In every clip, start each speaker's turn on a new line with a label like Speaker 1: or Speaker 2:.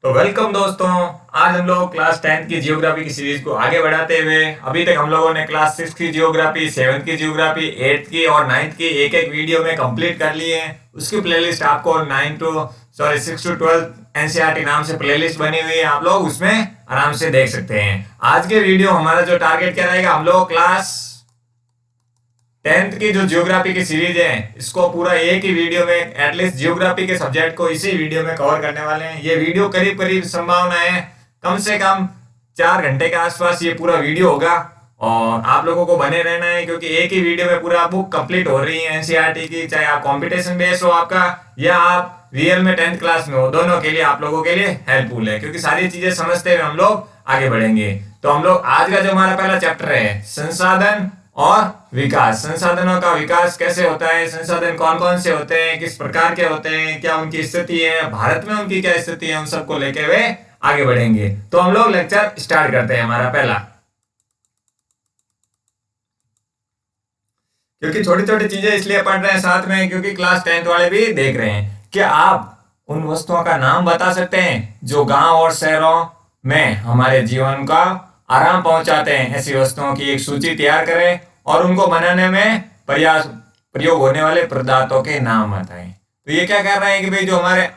Speaker 1: तो वेलकम दोस्तों। आज हम लोग क्लास 10th की जियोग्राफी की सीरीज को आगे बढ़ाते हुए अभी तक हम लोगों ने क्लास 6 की जियोग्राफी, 7th की जियोग्राफी, 8th की और 9th की एक एक वीडियो में कंप्लीट कर लिए हैं। उसकी प्लेलिस्ट आपको 6 टू 12 एनसीईआरटी नाम से प्लेलिस्ट बनी हुई है, आप लोग उसमें आराम से देख सकते हैं। आज के वीडियो हमारा जो टारगेट क्या रहेगा, हम लोग क्लास 10th की जो जियोग्राफी की सीरीज है इसको पूरा एक ही वीडियो में एटलीस्ट जियोग्राफी के सब्जेक्ट को इसी वीडियो में कवर करने वाले हैं। ये वीडियो करीब करीब संभावना है कम से कम 4 घंटे के आसपास ये पूरा वीडियो होगा और आप लोगों को बने रहना है, क्योंकि एक ही वीडियो में पूरा बुक कंप्लीट हो रही है एनसीईआरटी की। चाहे आप कंपटीशन बेस हो आपका या आप रियल में 10th क्लास में हो, दोनों के लिए आप लोगों के लिए हेल्पफुल है, क्योंकि सारी चीजें समझते हुए हम लोग आगे बढ़ेंगे। तो हम लोग आज का जो हमारा पहला चैप्टर है संसाधन और विकास। संसाधनों का विकास कैसे होता है, संसाधन कौन कौन से होते हैं, किस प्रकार के होते हैं, क्या उनकी स्थिति है, भारत में उनकी क्या स्थिति है, उन सबको लेके हुए आगे बढ़ेंगे। तो हम लोग लेक्चर स्टार्ट करते हैं हमारा पहला। क्योंकि छोटी छोटी चीजें इसलिए पढ़ रहे हैं साथ में क्योंकि क्लास 10th वाले भी देख रहे हैं। क्या आप उन वस्तुओं का नाम बता सकते हैं जो गांव और शहरों में हमारे जीवन का आराम पहुंचाते हैं? ऐसी वस्तुओं की एक सूची तैयार करें और उनको बनाने में प्रयोग होने वाले पदार्थों के नाम बताएं। तो ये क्या कर रहे हैं कि भाई जो हमारे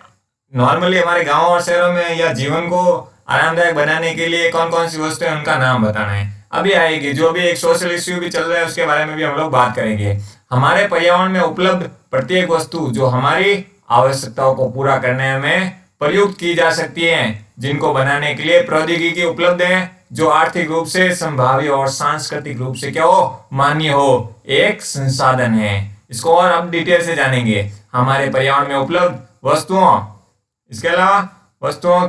Speaker 1: नॉर्मली हमारे गांव और शहरों में या जीवन को आरामदायक बनाने के लिए कौन कौन सी वस्तुएं उनका नाम बताना है। अभी आएगी जो भी एक सोशल इश्यू भी चल रहा है उसके बारे में भी हम लोग बात करेंगे। हमारे पर्यावरण में उपलब्ध प्रत्येक वस्तु जो हमारी आवश्यकताओं को पूरा करने में प्रयुक्त की जा सकती है, जिनको बनाने के लिए प्रौद्योगिकी उपलब्ध है, जो आर्थिक रूप से संभाव्य और सांस्कृतिक रूप से क्या हो, मान्य हो, एक संसाधन है। इसको और अब डिटेल से जानेंगे। हमारे पर्यावरण में उपलब्ध वस्तुओं, इसके अलावा वस्तुओं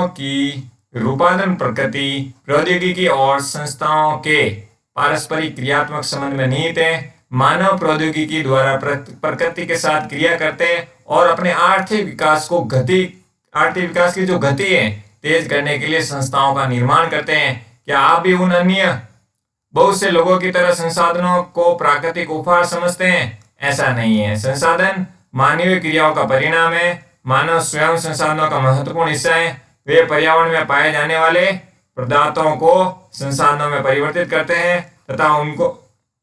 Speaker 1: की रूपांतरण प्रकृति, प्रौद्योगिकी और संस्थाओं के पारस्परिक क्रियात्मक संबंध में निहित है। मानव प्रौद्योगिकी द्वारा प्रकृति के साथ क्रिया करते हैं और अपने आर्थिक विकास की जो गति है तेज करने के लिए संस्थाओं का निर्माण करते हैं। क्या आप भी उन अन्य बहुत से लोगों की तरह संसाधनों को प्राकृतिक उपहार समझते हैं? ऐसा नहीं है। संसाधन मानवीय क्रियाओं का परिणाम है। मानव स्वयं संसाधनों का महत्वपूर्ण हिस्सा है। वे पर्यावरण में पाए जाने वाले पदार्थों को संसाधनों में परिवर्तित करते हैं तथा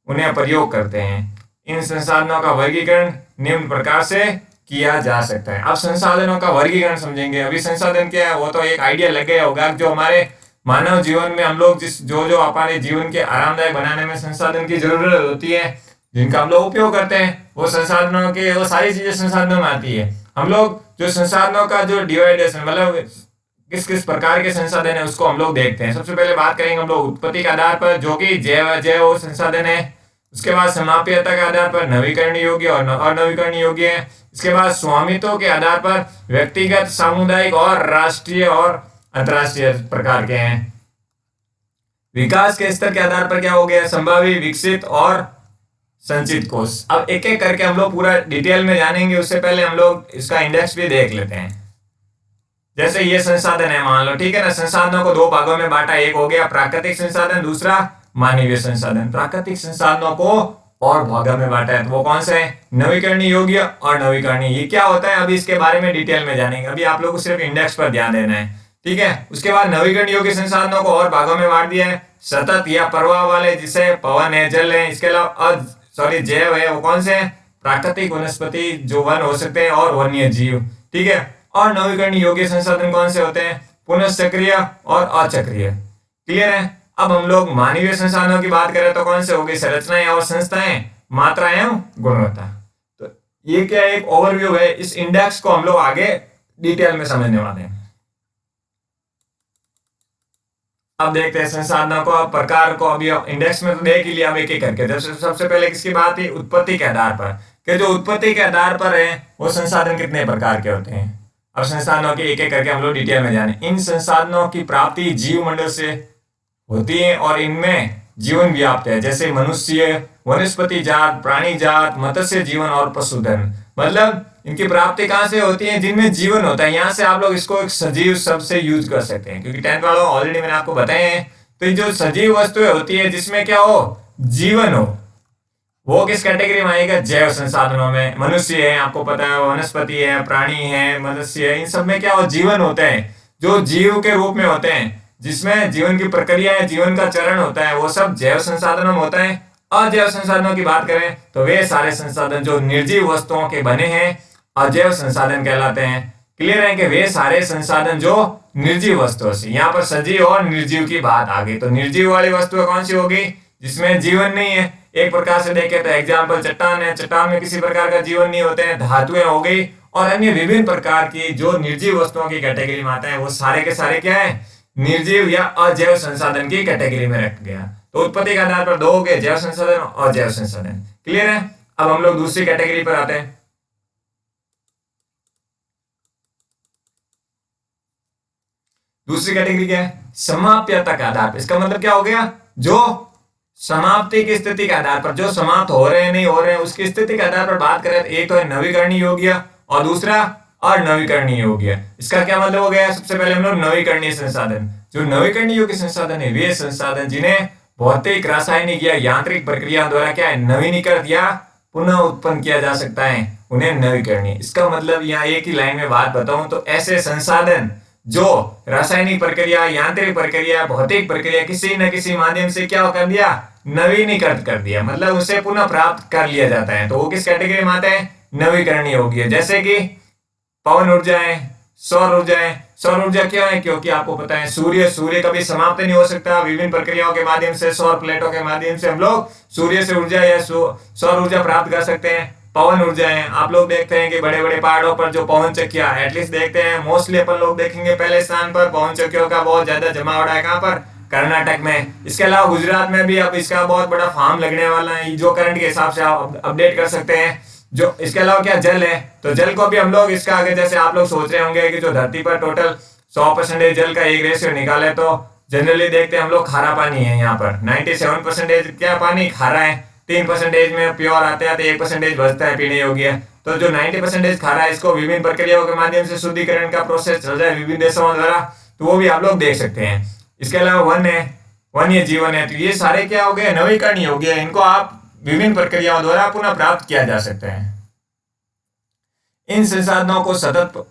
Speaker 1: उन्हें प्रयोग करते हैं। इन संसाधनों का वर्गीकरण निम्न प्रकार से किया जा सकता है। अब संसाधनों का वर्गीकरण समझेंगे। अभी संसाधन क्या है वो तो एक आइडिया लग गया होगा। जो हमारे मानव जीवन में हम लोग जो हमारे जीवन के आरामदायक बनाने में संसाधन की जरूरत होती है, जिनका हम लोग उपयोग करते हैं, वो सारी चीजें संसाधनों में आती है। हम लोग जो संसाधनों का जो डिवाइडेशन मतलब किस किस प्रकार के संसाधन है उसको हम लोग देखते हैं। सबसे पहले बात करेंगे हम लोग उत्पत्ति के आधार पर, जो कि जैव संसाधन है। उसके बाद समाप्यता के आधार पर नवीकरणीय योग्य और अनवीकरणीय योग्य है। इसके बाद स्वामित्व के आधार पर व्यक्तिगत, सामुदायिक और राष्ट्रीय और अंतरराष्ट्रीय प्रकार के हैं। विकास के स्तर के आधार पर क्या हो गया, संभावी, विकसित और संचित कोष। अब एक एक करके हम लोग पूरा डिटेल में जानेंगे। उससे पहले हम लोग इसका इंडेक्स भी देख लेते हैं। जैसे ये संसाधन है मान लो, ठीक है ना। संसाधनों को 2 भागों में बांटा, एक हो गया प्राकृतिक संसाधन, दूसरा मानवीय संसाधन। प्राकृतिक संसाधनों को और भागों में बांटा है, तो वो कौन से है, नवीकरणीय योग्य और नवीकरणीय। ये क्या होता है अभी इसके बारे में डिटेल में जानेंगे। अभी आप लोगों को सिर्फ इंडेक्स पर ध्यान देना है, ठीक है। उसके बाद नवीकरणीय योग्य संसाधनों को और भागों में बांट दिया है। सतत या प्रवाह वाले, जिसे पवन है, जल है। इसके अलावा जैव है, वो कौन से है, प्राकृतिक, वनस्पति जो वन हो सकते हैं और वन्य जीव, ठीक है। और नवीकरणीय योग्य संसाधन कौन से होते हैं, पुनःचक्रीय और अचक्रीय। क्लियर है। अब हम लोग मानवीय संसाधनों की बात करें तो कौन से हो गए, संरचनाएं और संस्थाएं, मात्रा एवं गुणवत्ता। तो ये क्या एक ओवरव्यू है। इस इंडेक्स को हम लोग आगे डिटेल में समझने वाले हैं। अब देखते हैं संसाधनों को, प्रकार को। अभी इंडेक्स में तो देख ही लिया, अब एक एक करके। सबसे पहले किसकी बात थी, उत्पत्ति के आधार पर, कि जो उत्पत्ति के आधार पर है वो संसाधन कितने प्रकार के होते हैं। अब संसाधनों के एक एक करके हम लोग डिटेल में जाने। इन संसाधनों की प्राप्ति जीव मंडल से होती है और इनमें जीवन व्याप्त है, जैसे मनुष्य, वनस्पति जात, प्राणी जात, मत्स्य जीवन और पशुधन। मतलब इनकी प्राप्ति कहां से होती है, जिनमें जीवन होता है। यहां से आप लोग इसको एक सजीव शब्द से यूज कर सकते हैं, क्योंकि 10th वालों ऑलरेडी मैंने आपको बताए हैं। तो ये जो सजीव वस्तुएं होती है जिसमें क्या हो, जीवन हो, वो किस कैटेगरी में आएगा? जैव संसाधनों में। मनुष्य है, आपको पता है, वनस्पति है, प्राणी है, मनुष्य है, इन सब में क्या हो, जीवन होते हैं जो जीव के रूप में होते हैं, जिसमें जीवन की प्रक्रिया है, जीवन का चरण होता है, वो सब जैव संसाधनों में होता है। अजैव संसाधनों की बात करें तो वे सारे संसाधन जो निर्जीव वस्तुओं के बने हैं अजैव संसाधन कहलाते हैं। क्लियर है कि वे सारे संसाधन जो निर्जीव वस्तुओं से, यहाँ पर सजीव और निर्जीव की बात आ गई। तो निर्जीव वाली वस्तु कौन सी होगी? जिसमें जीवन नहीं है। एक प्रकार से देखें तो एग्जाम्पल चट्टान है, चट्टान में किसी प्रकार का जीवन नहीं होते हैं। धातुएं हो गई और अन्य विभिन्न प्रकार की जो निर्जीव वस्तुओं की कैटेगरी में आते हैं वो सारे के सारे क्या है? निर्जीव या अजैव संसाधन की कैटेगरी में रख गया। तो उत्पत्ति के आधार पर दो हो गए, जैव संसाधन और अजैव संसाधन। क्लियर है? अब हम लोग दूसरी कैटेगरी पर आते हैं। दूसरी कैटेगरी क्या है? समाप्यता के आधार पर। इसका मतलब क्या हो गया? जो समाप्ति की स्थिति के आधार पर, जो समाप्त हो रहे हैं नहीं हो रहे हैं उसकी स्थिति के आधार पर बात करें तो एक तो है नवीकरणीय योग्य और दूसरा अनवीकरणीय योग्य। इसका क्या मतलब हो गया? सबसे पहले हम लोग नवीकरणीय संसाधन। जो नवीकरणीय योग्य संसाधन है वे संसाधन जिन्हें भौतिक, रासायनिक या यांत्रिक प्रक्रिया द्वारा क्या है, नवीनीकृत या पुनः उत्पन्न किया जा सकता है, उन्हें नवीकरणीय। इसका मतलब यहाँ एक ही लाइन में बात बताऊं तो ऐसे संसाधन जो रासायनिक प्रक्रिया, यांत्रिक प्रक्रिया, भौतिक प्रक्रिया किसी न किसी माध्यम से क्या कर दिया, नवीनीकृत कर दिया, मतलब उसे पुनः प्राप्त कर लिया जाता है, तो वो किस कैटेगरी में आते हैं? नवीकरणीय होगी। जैसे कि पवन ऊर्जा है, सौर ऊर्जा है। सौर ऊर्जा क्यों है? क्योंकि आपको पता है सूर्य कभी समाप्त नहीं हो सकता। विभिन्न प्रक्रियाओं के माध्यम से, सौर प्लेटों के माध्यम से हम लोग सूर्य से ऊर्जा या सौर ऊर्जा प्राप्त कर सकते हैं। पवन ऊर्जा है, आप लोग देखते हैं कि बड़े बड़े पहाड़ों पर जो पवन चक्कियां एटलीस्ट देखते हैं, मोस्टली अपन लोग देखेंगे पहले स्थान पर पवन चक्कियों का बहुत ज्यादा जमावड़ा है। कहां पर? कर्नाटक में। इसके अलावा गुजरात में भी अब इसका बहुत बड़ा फार्म लगने वाला है, जो करंट के हिसाब से आप अपडेट कर सकते हैं। जो इसके अलावा क्या जल है, तो जल को भी हम लोग इसका आगे, जैसे आप लोग सोच रहे होंगे कि जो धरती पर टोटल 100% जल का एक रेशियो निकाले तो जनरली देखते हैं हम लोग खारा पानी है। यहाँ पर 97% क्या पानी खारा है, 3% में प्योर आते हैं, तो 1% बचता है पीने योग्य। तो जो 90% खारा है इसको विभिन्न प्रक्रियाओं के माध्यम से शुद्धिकरण का प्रोसेस चल रहा है विभिन्न देशों द्वारा, तो वो भी आप लोग देख सकते हैं। इसके अलावा वन है, वन ये जीवन है, तो ये सारे क्या हो गए? नवीकरणीय हो गए। इनको आप विभिन्न प्रक्रियाओं द्वारा पुनः प्राप्त किया जा सकता है। इन संसाधनों को सतत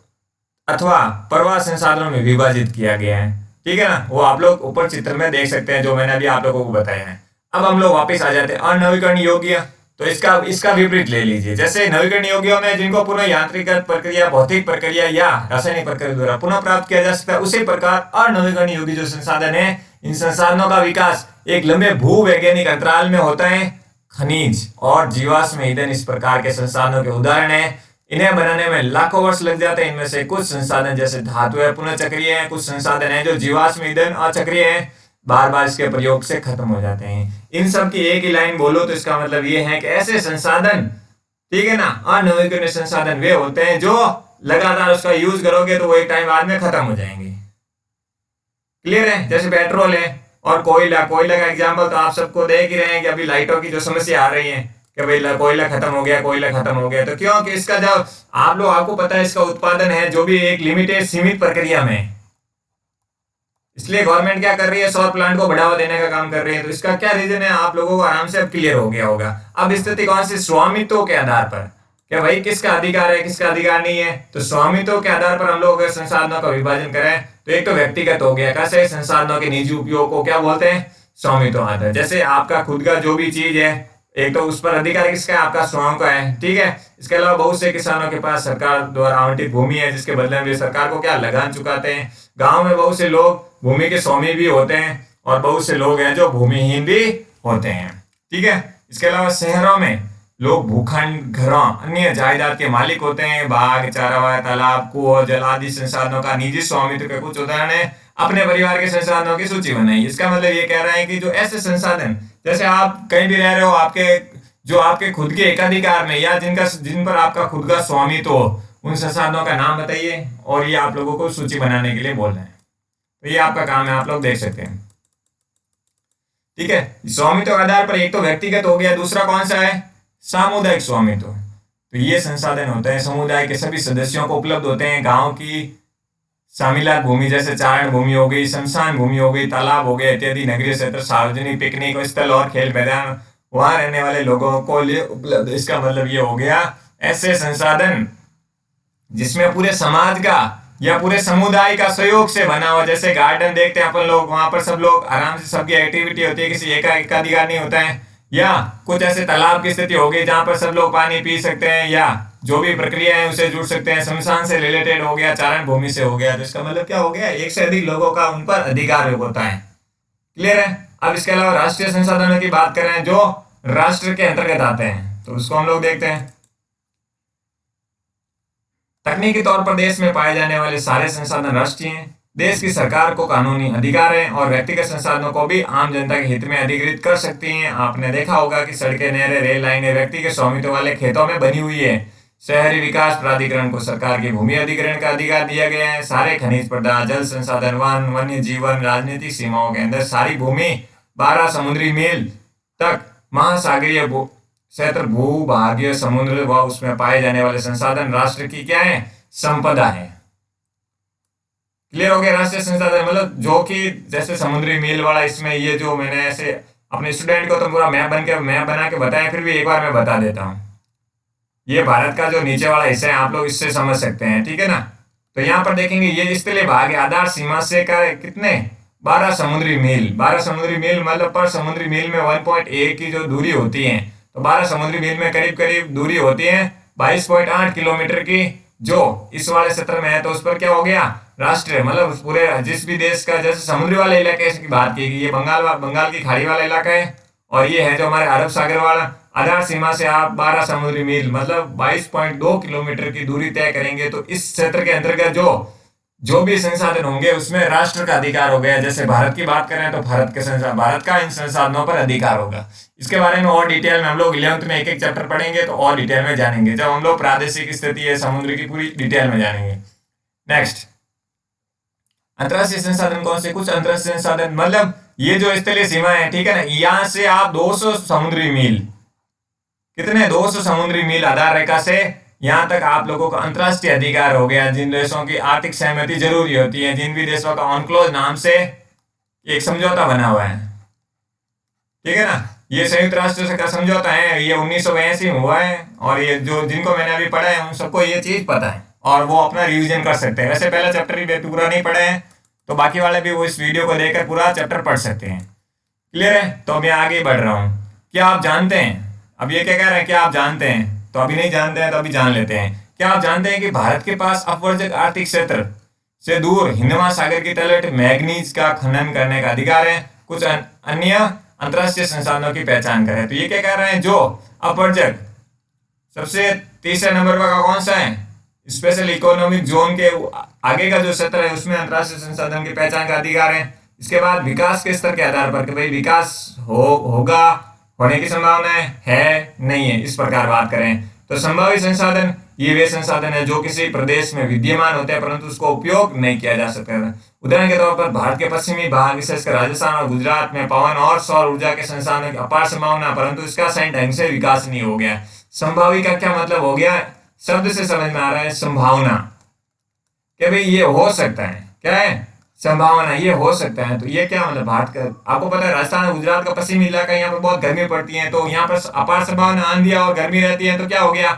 Speaker 1: अथवा प्रवाह संसाधनों में विभाजित किया गया है। ठीक है ना? वो आप लोग ऊपर चित्र में देख सकते हैं जो मैंने अभी आप लोगों को बताया है। अब हम लोग वापस आ जाते हैं अनवीकरणीय योग्य। तो इसका विपरीत ले लीजिए। जैसे नवीकरणीय योग्यों में जिनको पुनः यांत्रिक प्रक्रिया, भौतिक प्रक्रिया या रासायनिक प्रक्रिया द्वारा पुनः प्राप्त किया जा सकता है, उसी प्रकार अनवीकरणीय योग्य जो संसाधन है, इन संसाधनों का विकास एक लंबे भूवैज्ञानिक अंतराल में होता है। खनिज और जीवाश्म ईंधन इस प्रकार के संसाधनों के उदाहरण है। इन्हें बनाने में लाखों वर्ष लग जाते हैं। इनमें से कुछ संसाधन जैसे धातु है पुनः चक्रीय है, कुछ संसाधन है जो जीवाश्म ईंधन अचक्रीय है, बार बार इसके प्रयोग से खत्म हो जाते हैं। इन सब की एक ही लाइन बोलो तो इसका मतलब ये है कि ऐसे संसाधन, ठीक है ना, अनवीकरणीय संसाधन वे होते हैं जो लगातार उसका यूज करोगे तो वो एक टाइम बाद में खत्म हो जाएंगे। क्लियर है? जैसे पेट्रोल है और कोयला का एग्जाम्पल तो आप सबको देख ही रहे हैं कि अभी लाइटों की जो समस्या आ रही है कि भाई कोयला खत्म हो गया, तो क्यों कि इसका जो आपको पता है इसका उत्पादन है जो भी एक लिमिटेड सीमित प्रक्रिया में, इसलिए गवर्नमेंट क्या कर रही है, सौर प्लांट को बढ़ावा देने का काम कर रही है। तो इसका क्या रीजन है आप लोगों को आराम से अब क्लियर हो गया होगा। अब स्थिति कौन सी? स्वामित्व के आधार पर, क्या भाई किसका अधिकार है किसका अधिकार नहीं है। तो स्वामित्व के आधार पर हम लोग अगर संसाधनों का विभाजन करें तो एक तो व्यक्तिगत हो गया, कैसे? संसाधनों के निजी उपयोग को क्या बोलते हैं? स्वामित्व आधार। जैसे आपका खुद का जो भी चीज है, एक तो उस पर अधिकार किसका है? आपका स्वयं का है। ठीक है? इसके अलावा बहुत से किसानों के पास सरकार द्वारा आवंटित भूमि है, जिसके बदले में सरकार को क्या लगान चुकाते हैं। गांव में बहुत से लोग भूमि के स्वामी भी होते हैं और बहुत से लोग हैं जो भूमिहीन भी होते हैं। ठीक है? इसके अलावा शहरों में लोग भूखंड, घरों, अन्य जायदाद के मालिक होते हैं। बाग, चारागाह, तालाब, कुओं, जल आदि संसाधनों का निजी स्वामित्व के कुछ उदाहरण है। अपने परिवार के संसाधनों की सूची बनाइए। इसका मतलब ये कह रहा है कि जो ऐसे संसाधन, जैसे आप कहीं भी रह रहे हो, आपके खुद के एकाधिकार में या जिन पर आपका खुद का स्वामित्व हो, उन संसाधनों का नाम बताइए और ये आप लोगों को सूची बनाने के लिए बोल रहे हैं। तो ये आपका काम है, आप लोग देख सकते हैं। ठीक है? स्वामित्व के आधार पर एक तो व्यक्तिगत हो गया, दूसरा कौन सा है? सामुदायिक स्वामित्व। तो ये संसाधन होते हैं समुदाय के सभी सदस्यों को उपलब्ध होते हैं। गांव की शामिलात भूमि जैसे चारण भूमि हो गई, शमशान भूमि हो गई, तालाब हो गए इत्यादि, नगरीय क्षेत्र, सार्वजनिक पिकनिक स्थल और खेल मैदान वहां रहने वाले लोगों को लिए उपलब्ध। इसका मतलब ये हो गया ऐसे संसाधन जिसमें पूरे समाज का या पूरे समुदाय का सहयोग से बना हुआ, जैसे गार्डन देखते हैं अपन लोग, वहां पर सब लोग आराम से सबकी एक्टिविटी होती है, किसी एकाधिकार नहीं होता है। या कुछ ऐसे तालाब की स्थिति हो गई जहां पर सब लोग पानी पी सकते हैं या जो भी प्रक्रिया है उसे जुड़ सकते हैं। शमशान से रिलेटेड हो गया, चारण भूमि से हो गया। तो इसका मतलब क्या हो गया, एक से अधिक लोगों का उन पर अधिकार होता है। क्लियर है। अब इसके अलावा राष्ट्रीय संसाधनों की बात करें जो राष्ट्र के अंतर्गत आते हैं, तो उसको हम लोग देखते हैं। तकनीकी तौर पर देश में पाए जाने वाले सारे संसाधन राष्ट्रीय हैं। देश की सरकार को कानूनी अधिकार है और व्यक्तिगत संसाधनों को भी आम जनता के हित में अधिकृत कर सकती हैं। आपने देखा होगा कि सड़कें, नहरें, रेल लाइनें व्यक्ति के स्वामित्व वाले खेतों में बनी हुई है। शहरी विकास प्राधिकरण को सरकार की भूमि अधिग्रहण का अधिकार दिया गया है। सारे खनिज पदार्थ, जल संसाधन, वन, वन्य जीवन, राजनीतिक सीमाओं के अंदर सारी भूमि 12 समुद्री मील तक महासागरीय क्षेत्र, भूभागीय समुद्र व उसमें पाए जाने वाले संसाधन राष्ट्र की क्या है, संपदा है। क्लियर हो गया। राष्ट्रीय संसाधन मतलब जो कि जैसे समुद्री मील वाला, इसमें ये जो मैंने ऐसे अपने स्टूडेंट को तो पूरा मैप बना के बताया, फिर भी एक बार मैं बता देता हूँ। ये भारत का जो नीचे वाला हिस्सा है, आप लोग इससे समझ सकते हैं, ठीक है ना। तो यहाँ पर देखेंगे ये स्थलीय भाग है, आधार सीमा से का कितने 12 समुद्री मील। 12 समुद्री मील मतलब पर समुद्री मील में 1.1 की जो दूरी होती है, तो 12 समुद्री मील में करीब करीब दूरी होती है 22.8 किलोमीटर की, जो इस वाले क्षेत्र में है। तो उस पर क्या हो गया, राष्ट्रीय मतलब पूरे जिस भी देश का, जैसे समुद्री वाले इलाके की बात की गई, ये बंगाल की खाड़ी वाला इलाका है, और ये है जो हमारे अरब सागर वाला। आधार सीमा से आप 12 समुद्री मील मतलब 22.2 किलोमीटर की दूरी तय करेंगे, तो इस क्षेत्र के अंतर्गत जो भी संसाधन होंगे उसमें राष्ट्र का अधिकार हो गया। जैसे भारत की बात करें तो भारत का इन संसाधनों पर अधिकार होगा। इसके बारे में और डिटेल में हम लोग 11th में एक एक चैप्टर पढ़ेंगे तो और डिटेल में जानेंगे, जब हम लोग प्रादेशिक स्थिति है समुद्र की पूरी डिटेल में जानेंगे। नेक्स्ट, अंतरराष्ट्रीय संसाधन कौन से। कुछ अंतरराष्ट्रीय संसाधन मतलब ये जो स्थलीय सीमा है, ठीक है ना, यहां से आप 200 समुद्री मील, कितने 200 समुद्री मील आधार रेखा से यहां तक आप लोगों का अंतरराष्ट्रीय अधिकार हो गया। जिन देशों की आर्थिक सहमति जरूरी होती है, जिन भी देशों का ऑनक्लोज नाम से एक समझौता बना हुआ है, ठीक है ना। ये संयुक्त राष्ट्र का समझौता है, ये 1982 में हुआ है, और ये जो जिनको मैंने अभी पढ़ा है उन सबको ये चीज पता है और वो अपना रिवीजन कर सकते हैं। वैसे पहला चैप्टर ही पूरा नहीं पढ़े हैं तो बाकी वाले भी वो इस वीडियो को देखकर पूरा चैप्टर पढ़ सकते हैं। क्लियर है। तो मैं आगे बढ़ रहा हूँ। क्या आप जानते हैं, अब ये क्या कह रहे हैं, क्या आप जानते हैं, तो अभी नहीं जानते हैं तो अभी जान लेते हैं। क्या आप जानते हैं कि भारत के पास अपवर्जक आर्थिक क्षेत्र से दूर हिंद महासागर की तलहट मैग्नीज का खनन करने का अधिकार है। कुछ अन्य अंतरराष्ट्रीय संसाधनों की पहचान करें। तो ये क्या कह रहे हैं, जो अपवर्जक सबसे तीसरे नंबर पर कौन सा है, स्पेशल इकोनॉमिक जोन के आगे का जो क्षेत्र है उसमें अंतरराष्ट्रीय संसाधन की पहचान का अधिकार है। इसके बाद विकास के स्तर के आधार पर कि भाई विकास होगा, होने की संभावना है नहीं है, इस प्रकार बात करें तो संभावित संसाधन ये वे संसाधन है जो किसी प्रदेश में विद्यमान होते हैं परंतु उसको उपयोग नहीं किया जा सकता। उदाहरण के तौर पर भारत के पश्चिमी भाग विशेषकर राजस्थान और गुजरात में पवन और सौर ऊर्जा के संसाधनों की अपार संभावना, परंतु इसका सही ढंग से विकास नहीं हो गया। संभावित का क्या मतलब हो गया, शब्द से समझ में आ रहा है संभावना, कि भाई ये हो सकता है, क्या है संभावना, ये हो सकता है। तो ये क्या मतलब, भारत का आपको पता है राजस्थान और गुजरात का पश्चिमी इलाका, यहाँ पर बहुत गर्मी पड़ती है, तो यहाँ पर अपार संभावना आंधी और गर्मी रहती है। तो क्या हो गया,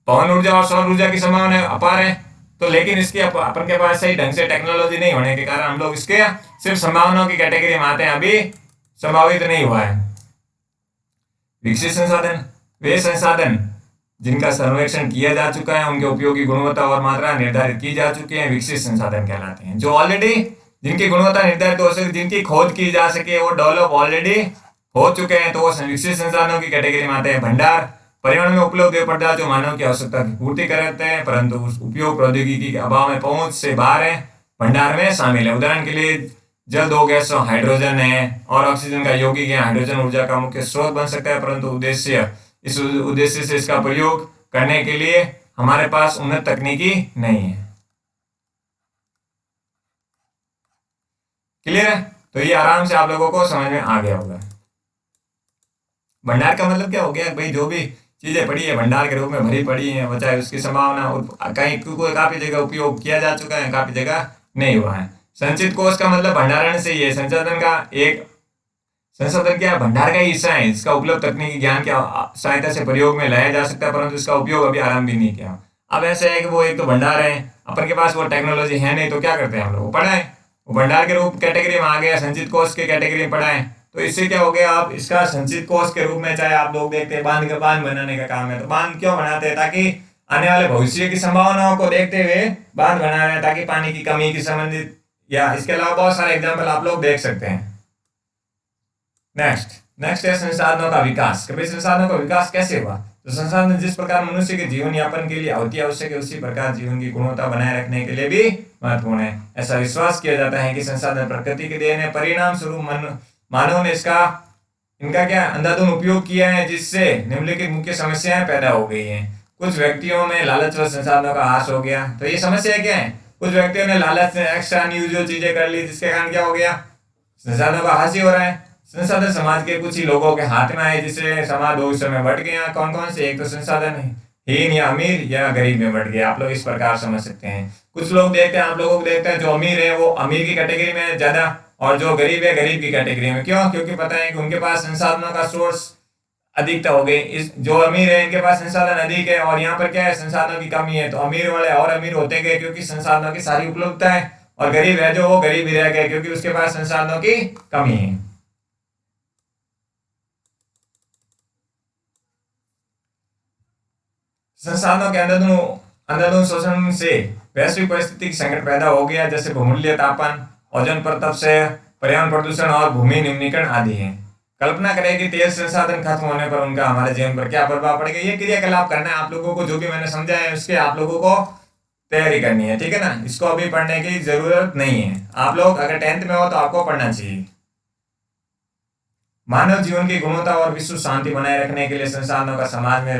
Speaker 1: पवन ऊर्जा और सौर ऊर्जा की संभावना अपार है। तो लेकिन इसके अपन के पास सही ढंग से टेक्नोलॉजी नहीं होने के कारण हम लोग इसके सिर्फ संभावनाओं की कैटेगरी में आते हैं, अभी संभावित नहीं हुआ है। विकसित संसाधन वे संसाधन जिनका सर्वेक्षण किया जा चुका है, उनके उपयोग की गुणवत्ता और मात्रा निर्धारित की जा चुकी है, विकसित संसाधन कहलाते हैं। जो ऑलरेडी जिनकी गुणवत्ता निर्धारित हो सके, जिनकी खोज की जा सके, वो डेवलप ऑलरेडी हो चुके हैं, तो वो विकसित संसाधनों की कैटेगरी में आते हैं। भंडार पर्यावरण में उपलब्ध वे पदार्थ जो मानव की आवश्यकता की पूर्ति करते हैं परंतु उस उपयोग प्रौद्योगिकी के अभाव में पहुंच से बाहर है, भंडार में शामिल है। उदाहरण के लिए जल दो गैसों हाइड्रोजन है और ऑक्सीजन का यौगिक है। हाइड्रोजन ऊर्जा का मुख्य स्रोत बन सकता है परंतु इस उद्देश्य से इसका प्रयोग करने के लिए हमारे पास उन्नत तकनीकी नहीं है। क्लियर है। तो ये आराम से आप लोगों को समझ में आ गया होगा। भंडार का मतलब क्या हो गया, भाई जो भी चीजें पड़ी है भंडार के रूप में भरी पड़ी है, वो चाहे उसकी संभावना कहीं काफी जगह उपयोग किया जा चुका है, काफी जगह नहीं हुआ है। संचित कोष का मतलब भंडारण से ये संसाधन का एक संसाधन क्या है? भंडार का ही हिस्सा है। इसका उपयोग तकनीकी ज्ञान की सहायता से प्रयोग में लाया जा सकता है, परंतु इसका उपयोग अभी आरंभ भी नहीं किया। अब ऐसे है कि वो एक तो भंडार है, अपन के पास वो टेक्नोलॉजी है नहीं, तो क्या करते हैं हम लोग? पढ़ाएं। वो भंडार के रूप कैटेगरी में आ गया, संचित कोष के कैटेगरी में पढ़ाएं। तो इससे क्या हो गया? आप इसका संचित कोष के रूप में, चाहे आप लोग देखते हैं बांध बनाने का काम है, तो बांध क्यों बनाते हैं? ताकि आने वाले भविष्य की संभावनाओं को देखते हुए बांध बना रहे हैं, ताकि पानी की कमी की संबंधित, या इसके अलावा बहुत सारे एग्जाम्पल आप लोग देख सकते हैं। नेक्स्ट है संसाधनों का विकास। कभी संसाधनों का विकास कैसे हुआ? तो संसाधन जिस प्रकार मनुष्य के जीवन यापन के लिए अति आवश्यक है, उसी प्रकार जीवन की गुणवत्ता बनाए रखने के लिए भी महत्वपूर्ण है। ऐसा विश्वास किया जाता है कि संसाधन प्रकृति के देन है, परिणाम स्वरूप मानव ने इनका क्या अंधाधुंध उपयोग किया है, जिससे निम्नलिखित मुख्य समस्याएं पैदा हो गई हैं। कुछ व्यक्तियों में लालच व संसाधनों का हास हो गया। तो ये समस्या क्या है? कुछ व्यक्तियों ने लालच से एक्स्ट्रा अनयूजुअल चीजें कर ली, जिसके कारण क्या हो गया? संसाधनों का हास ही हो रहा है। संसाधन समाज के कुछ ही लोगों के हाथ में आए, जिससे समाज दो हिस्सों में बंट गया। कौन कौन से? एक तो संसाधन हीन या अमीर या गरीब में बंट गया। आप लोग इस प्रकार समझ सकते हैं। कुछ लोग देखते हैं, आप लोगों को देखते हैं, जो अमीर है वो अमीर की कैटेगरी में ज्यादा, और जो गरीब है गरीब की कैटेगरी में। क्यों? क्योंकि पता है कि उनके पास संसाधनों का सोर्स अधिकता हो गई। इस जो अमीर है इनके पास संसाधन अधिक है, और यहाँ पर क्या है? संसाधनों की कमी है। तो अमीर वाले और अमीर होते गए क्योंकि संसाधनों की सारी उपलब्धता है, और गरीब है जो वो गरीब ही रह गए क्योंकि उसके पास संसाधनों की कमी है। संसाधनों के अंधाधुंध शोषण से वैश्विक परिस्थिति की संकट पैदा हो गया, जैसे बहुमूल्य तापन, ओजोन परत से पर्यावरण प्रदूषण और भूमि निम्नीकरण आदि हैं। कल्पना करें कि तेज संसाधन खत्म होने पर उनका हमारे जीवन पर क्या प्रभाव पड़ेगा। ये क्रियाकलाप करना है आप लोगों को, जो भी मैंने समझा है उसके आप लोगों को तैयारी करनी है, ठीक है ना। इसको अभी पढ़ने की जरूरत नहीं है। आप लोग अगर 10th में हो तो आपको पढ़ना चाहिए। मानव जीवन की गुणवत्ता और विश्व शांति बनाए रखने के लिए संसाधनों का समाज में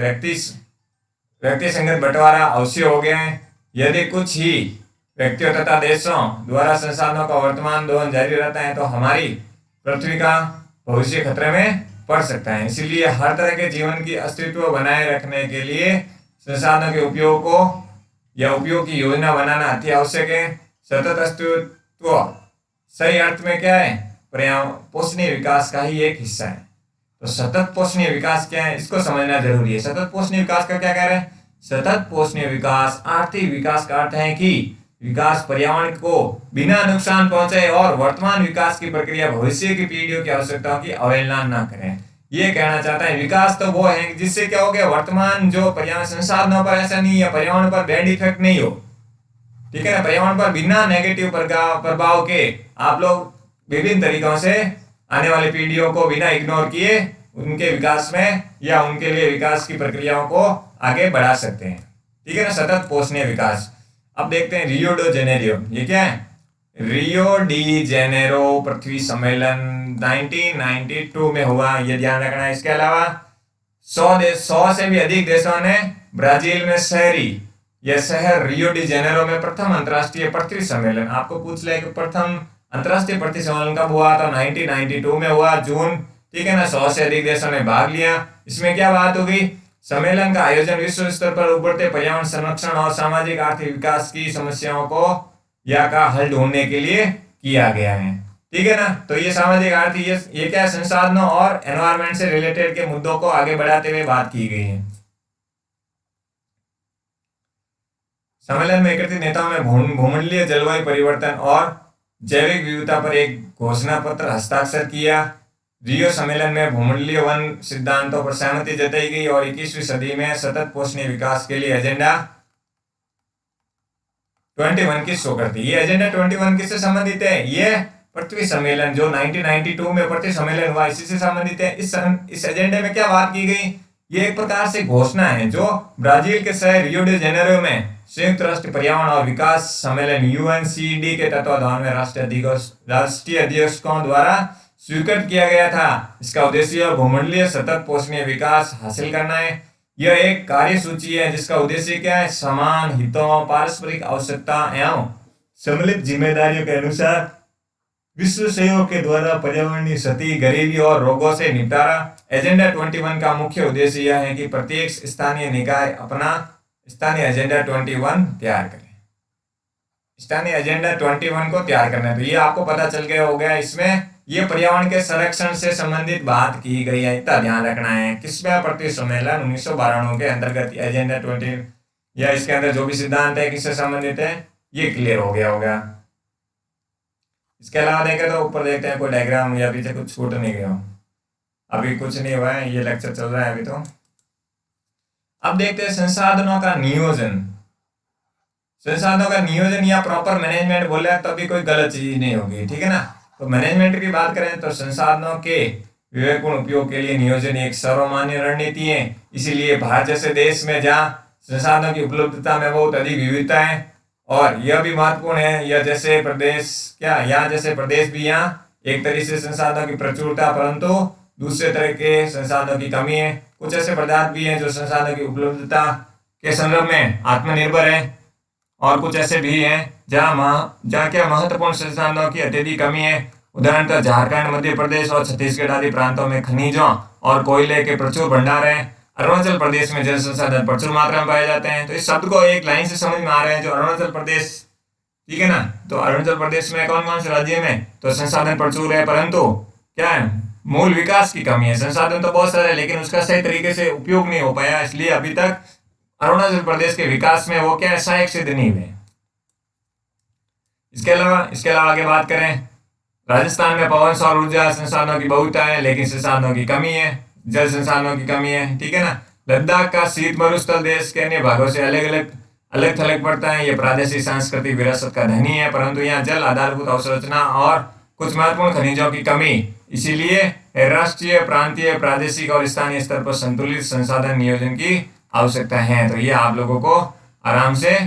Speaker 1: व्यक्ति संगत बंटवारा अवश्य हो गया है। यदि कुछ ही व्यक्तियों तथा देशों द्वारा संसाधनों का वर्तमान दोहन जारी रहता है, तो हमारी पृथ्वी का भविष्य खतरे में पड़ सकता है। इसीलिए हर तरह के जीवन की अस्तित्व बनाए रखने के लिए संसाधनों के उपयोग की योजना बनाना अति आवश्यक है। सतत अस्तित्व सही अर्थ में क्या है? पोषणीय विकास का ही एक हिस्सा है। तो सतत पोषणीय विकास क्या है, इसको समझना जरूरी है। सतत पोषणीय विकास का क्या कह रहे हैं? सतत पोषणीय विकास आर्थिक विकास का अर्थ है कि विकास पर्यावरण को बिना नुकसान पहुंचाए और वर्तमान विकास की प्रक्रिया भविष्य की पीढ़ियों की आवश्यकताओं की अवहेलना न करें। ये कहना चाहता है विकास तो वो है जिससे क्या हो गया? वर्तमान जो पर्यावरण संसाधनों पर ऐसा नहीं है, पर्यावरण पर बैड इफेक्ट नहीं हो, ठीक है ना। पर्यावरण पर बिना नेगेटिव प्रभाव के आप लोग विभिन्न तरीकों से आने वाली पीढ़ियों को बिना इग्नोर किए उनके विकास में या उनके लिए विकास की प्रक्रियाओं को आगे बढ़ा सकते हैं, ठीक है ना। सतत पोषणीय विकास। अब देखते हैं रियो डो जेनेरियो। ये क्या है? रियो डी जेनेरो पृथ्वी सम्मेलन 1992 में हुआ, ये ध्यान रखना है। इसके अलावा 100 से भी अधिक देशों ने ब्राजील में शहर रियो डी जेनेरो में प्रथम अंतरराष्ट्रीय पृथ्वी सम्मेलन, आपको पूछ ले कि प्रथम अंतरराष्ट्रीय पृथ्वी सम्मेलन कब हुआ? तो 1992 में हुआ, जून, ठीक है ना। 100 से अधिक देशों ने भाग लिया। इसमें क्या बात होगी? सम्मेलन का आयोजन विश्व स्तर पर उभरते पर्यावरण संरक्षण और सामाजिक आर्थिक विकास की समस्याओं को या का हल ढूंढने के लिए किया गया है, ठीक है ना। तो ये सामाजिक आर्थिक ये क्या? संसाधनों और एनवायरमेंट से रिलेटेड के मुद्दों को आगे बढ़ाते हुए बात की गई है। सम्मेलन में एकत्रित नेताओं में भूमंडलीय जलवायु परिवर्तन और जैविक विविधता पर एक घोषणा पत्र हस्ताक्षर किया। रियो सम्मेलन में भूमंडलीय वन सिद्धांतों पर सहमति जताई गई और 21वीं सदी में सतत पोषणीय विकास के लिए एजेंडा 21 की शो करती है। ये एजेंडा 21 किससे संबंधित है? ये पृथ्वी सम्मेलन जो 1992 में पृथ्वी सम्मेलन हुआ, इसी से संबंधित है। इस एजेंडे में क्या बात की गई? ये एक प्रकार से घोषणा है जो ब्राजील के शहर रियो डी जेनेरो में संयुक्त राष्ट्र पर्यावरण और विकास सम्मेलन यूएनसीडी के तत्वाधान में राष्ट्रीय अध्यक्षों द्वारा स्वीकृत किया गया था। इसका उद्देश्य भूमंडलीय सतत पोषणीय विकास हासिल करना है। यह एक कार्यसूची है जिसका उद्देश्य क्या है? समान हितों, पारस्परिक आवश्यकता एवं सम्मिलित जिम्मेदारियों के अनुसार विश्व सहयोग के द्वारा पर्यावरणीय क्षति, गरीबी और रोगों से निपटारा। एजेंडा 21 का मुख्य उद्देश्य यह है कि प्रत्येक स्थानीय निकाय अपना स्थानीय एजेंडा 21 तैयार करें। स्थानीय एजेंडा 21 को तैयार करना है। तो ये आपको पता चल गया हो गया इसमें ये पर्यावरण के संरक्षण से संबंधित बात की गई है, इतना ध्यान रखना है। किसवें प्रति सम्मेलन 1992 के अंतर्गत एजेंडा 20 या इसके अंदर जो भी सिद्धांत है किससे संबंधित है, ये क्लियर हो गया होगा। इसके अलावा देखें तो ऊपर देखते हैं कोई डायग्राम या पीछे कुछ छूट नहीं गया, अभी कुछ नहीं हुआ है, ये लेक्चर चल रहा है अभी तो। अब देखते हैं संसाधनों का नियोजन। संसाधनों का नियोजन या प्रॉपर मैनेजमेंट बोले तो अभी कोई गलत चीज नहीं होगी, ठीक है ना। तो मैनेजमेंट की बात करें तो संसाधनों के विवेकपूर्ण उपयोग के लिए नियोजन एक सर्वमान्य रणनीति है। इसीलिए भारत जैसे देश में जहाँ संसाधनों की उपलब्धता में बहुत अधिक विविधता है, और यह भी महत्वपूर्ण है, यह जैसे प्रदेश यहाँ जैसे प्रदेश भी यहाँ एक तरीके से संसाधनों की प्रचुरता परंतु दूसरे तरह के संसाधनों की कमी है। कुछ ऐसे पदार्थ भी हैं जो संसाधनों की उपलब्धता के संदर्भ में आत्मनिर्भर है, और कुछ ऐसे भी हैं जहाँ क्या महत्वपूर्ण संसाधनों की अत्यधिक कमी है। उदाहरणतः झारखंड, मध्य प्रदेश और छत्तीसगढ़ आदि प्रांतों में खनिजों और कोयले के प्रचुर भंडार हैं। अरुणाचल प्रदेश में जल संसाधन प्रचुर मात्रा में पाए जाते हैं। तो इस शब्द को एक लाइन से समझ में आ रहे हैं, जो अरुणाचल प्रदेश, ठीक है ना। तो अरुणाचल प्रदेश में कौन कौन से राज्य में तो संसाधन प्रचुर है, परंतु क्या है, मूल विकास की कमी है। संसाधन तो बहुत सारे, लेकिन उसका सही तरीके से उपयोग नहीं हो पाया, इसलिए अभी तक अरुणाचल प्रदेश के विकास में वो क्या है, सहायक सिद्ध नहीं हुए। इसके अलावा आगे बात करें, राजस्थान में पवन सौर ऊर्जा संसाधनों की बहुलता है, लेकिन संसाधनों की कमी है, जल संसाधनों की कमी है, ठीक है ना। लद्दाख का शीत मरुस्थल देश के अन्य भागों से अलग थलग पड़ता है। ये प्रादेशिक सांस्कृतिक विरासत का धनी है, परंतु यहाँ जल आधारभूत अवसंरचना और कुछ महत्वपूर्ण खनिजों की कमी, इसीलिए राष्ट्रीय, प्रांतीय, प्रादेशिक और स्थानीय स्तर पर संतुलित संसाधन नियोजन की आवश्यकता है। तो ये आप लोगों को आराम से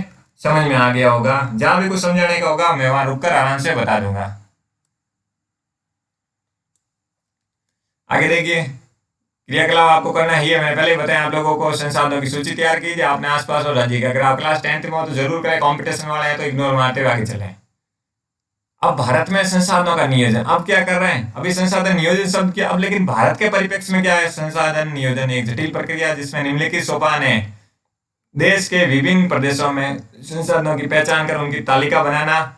Speaker 1: समझ में आ गया होगा। जहां भी कुछ समझाने का होगा मैं वहां रुककर आराम से बता दूंगा। आगे देखिए, क्रियाकलाप आपको करना ही है। मैंने पहले ही बताया आप लोगों को, संसाधनों की सूची तैयार कीजिए अपने आसपास और राज्य का। अगर आप क्लास 10th में हो तो जरूर करें, कंपटीशन वाला है तो इग्नोर मारते हुए आगे चलें। अब भारत में संसाधनों का नियोजन, अब क्या कर रहे हैं, अभी संसाधन नियोजन शब्द क्या, अब लेकिन भारत के परिप्रेक्ष्य में क्या है, संसाधन नियोजन एक जटिल प्रक्रिया जिसमें निम्नलिखित सोपान है। देश के विभिन्न प्रदेशों में संसाधनों की पहचान कर उनकी तालिका बनाना,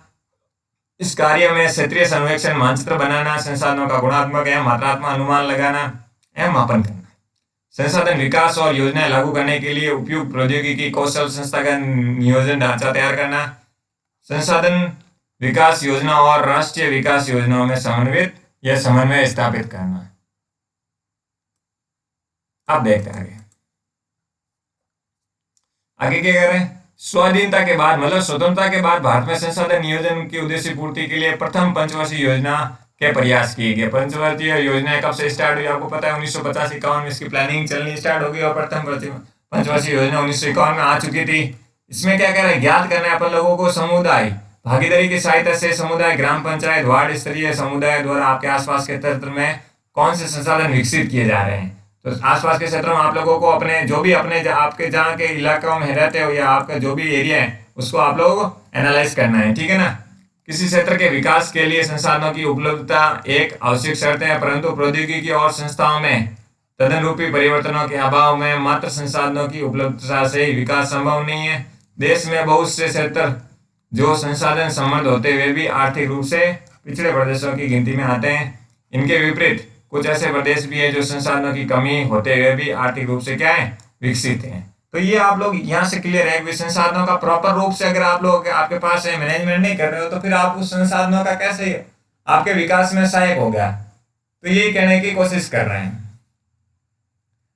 Speaker 1: इस कार्य में क्षेत्रीय सर्वेक्षण मानचित्र बनाना, संसाधनों का गुणात्मक एवं मात्रात्मक अनुमान लगाना एवं मापन करना, संसाधन विकास और योजनाएं लागू करने के लिए उपयुक्त प्रौद्योगिकी, कौशल, संस्थागत नियोजन ढांचा तैयार करना, संसाधन विकास योजना और राष्ट्रीय विकास योजनाओं में समन्वय स्थापित करना। अब देखते हैं आगे क्या कर रहे हैं। स्वाधीनता के बाद, मतलब स्वतंत्रता के बाद भारत में संसाधन नियोजन की उद्देश्य पूर्ति के लिए प्रथम पंचवर्षीय योजना के प्रयास किए गए। पंचवर्षीय योजना कब से स्टार्ट हुई आपको पता है, 1950-51 में इसकी प्लानिंग चलनी स्टार्ट होगी और प्रथम पंचवर्षीय योजना 1951 में आ चुकी थी। इसमें क्या कर रहे हैं, ज्ञात करना है अपन लोगों को समुदाय भागीदारी की सहायता से समुदाय, ग्राम पंचायत, वार्ड स्तरीय समुदाय द्वारा आपके आसपास के क्षेत्र में कौन से संसाधन विकसित किए जा रहे हैं। तो आसपास के क्षेत्रों में आप लोगों को अपने जो भी आपके जहाँ के इलाकों में रहते हो या आपका जो भी एरिया है उसको आप लोगों को एनालाइज करना है, ठीक है ना। किसी क्षेत्र के विकास के लिए संसाधनों की उपलब्धता एक आवश्यक शर्त है, परंतु प्रौद्योगिकी और संस्थाओं में तदनुरूपी परिवर्तनों के अभाव में मात्र संसाधनों की उपलब्धता से ही विकास संभव नहीं है। देश में बहुत से क्षेत्र जो संसाधन समृद्ध होते हुए भी आर्थिक रूप से पिछड़े प्रदेशों की गिनती में आते हैं। इनके विपरीत कुछ ऐसे प्रदेश भी है जो संसाधनों की कमी होते हुए भी आर्थिक रूप से क्या है, विकसित हैं। तो ये आप लोग यहाँ से क्लियर है कि संसाधनों का प्रॉपर रूप से अगर आप लोग आपके पास है मैनेजमेंट नहीं कर रहे हो तो फिर आप उस संसाधनों का कैसे आपके विकास में सहायक हो गया। तो यही कहने की कोशिश कर रहे हैं।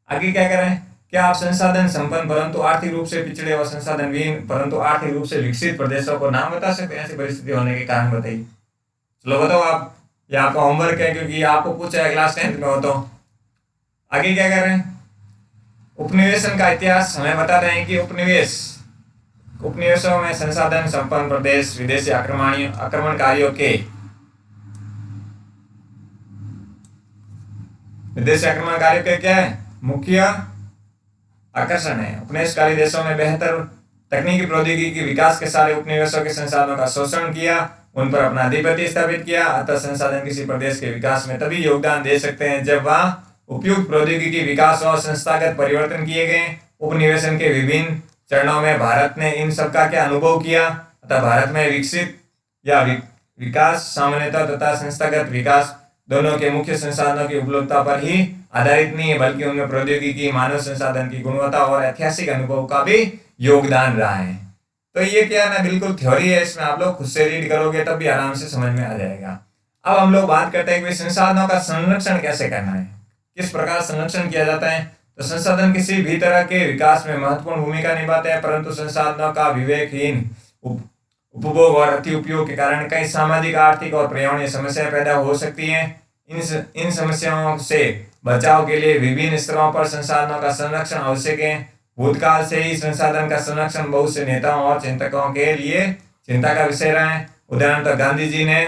Speaker 1: आगे क्या कर रहे हैं, क्या आप संसाधन संपन्न परंतु आर्थिक रूप से पिछड़े और संसाधन विहीन परंतु आर्थिक रूप से विकसित प्रदेशों को नाम बता सकते हैं, ऐसी परिस्थिति होने के कारण बताइए। चलो बताओ आप, ये आपका होमवर्क है क्योंकि आपको पूछा है क्लास 10th में हो। तो आगे क्या कर रहे हैं, उपनिवेशन का इतिहास हमें बता रहे हैं कि उपनिवेशों में संसाधन संपन्न प्रदेश विदेशी आक्रमणकारियों के क्या है, मुख्य आकर्षण है। उपनिवेशकारी देशों में बेहतर तकनीकी प्रौद्योगिकी के विकास के सारे उपनिवेशों के संसाधनों का शोषण किया, उन पर अपना आधिपत्य स्थापित किया। अतः संसाधन किसी प्रदेश के विकास में तभी योगदान दे सकते हैं जब वहां उपयुक्त प्रौद्योगिकी विकास और संस्थागत परिवर्तन किए गए। उपनिवेशन के विभिन्न चरणों में भारत ने इन सबका क्या अनुभव किया। अतः भारत में विकसित या विकास सामान्यतः तथा संस्थागत विकास दोनों के मुख्य संसाधनों की उपलब्धता पर ही आधारित नहीं है, बल्कि उनमें प्रौद्योगिकी, मानव संसाधन की गुणवत्ता और ऐतिहासिक अनुभव का भी योगदान रहा है। तो ये क्या ना बिल्कुल थ्योरी है, इसमें आप लोग खुद से रीड करोगे तब भी आराम से समझ में आ जाएगा। अब हम लोग बात करते हैं कि संसाधनों का संरक्षण कैसे करना है, किस प्रकार संरक्षण किया जाता है। तो संसाधन किसी भी तरह के विकास में महत्वपूर्ण भूमिका निभाते हैं, परंतु संसाधनों का विवेकहीन उपभोग और अति उपयोग के कारण कई सामाजिक, आर्थिक और पर्यावरणीय समस्याएं पैदा हो सकती हैं। इन समस्याओं से बचाव के लिए विभिन्न स्तरों पर संसाधनों का संरक्षण आवश्यक है। भूतकाल से ही संसाधन का संरक्षण बहुत से नेताओं और चिंतकों के लिए चिंता का विषय रहा है। उदाहरणतः गांधी जी ने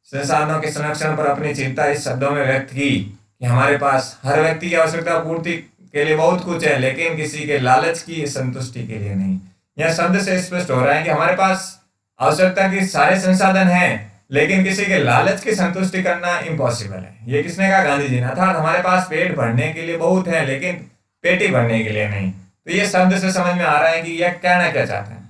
Speaker 1: संसाधनों के संरक्षण पर अपनी चिंता इस शब्दों में व्यक्त की कि हमारे पास हर व्यक्ति की आवश्यकता पूर्ति के लिए बहुत कुछ है, लेकिन किसी के लालच की संतुष्टि के लिए नहीं। यह शब्द से स्पष्ट हो रहा है कि हमारे पास आवश्यकता के सारे संसाधन हैं, लेकिन किसी के लालच की संतुष्टि करना इम्पॉसिबल है। ये किसने कहा? गांधी जी ने। अर्थात हमारे पास पेट भरने के लिए बहुत है, लेकिन पेटी भरने के लिए नहीं। तो ये शब्द से समझ में आ रहा है कि यह कहना क्या चाहते हैं।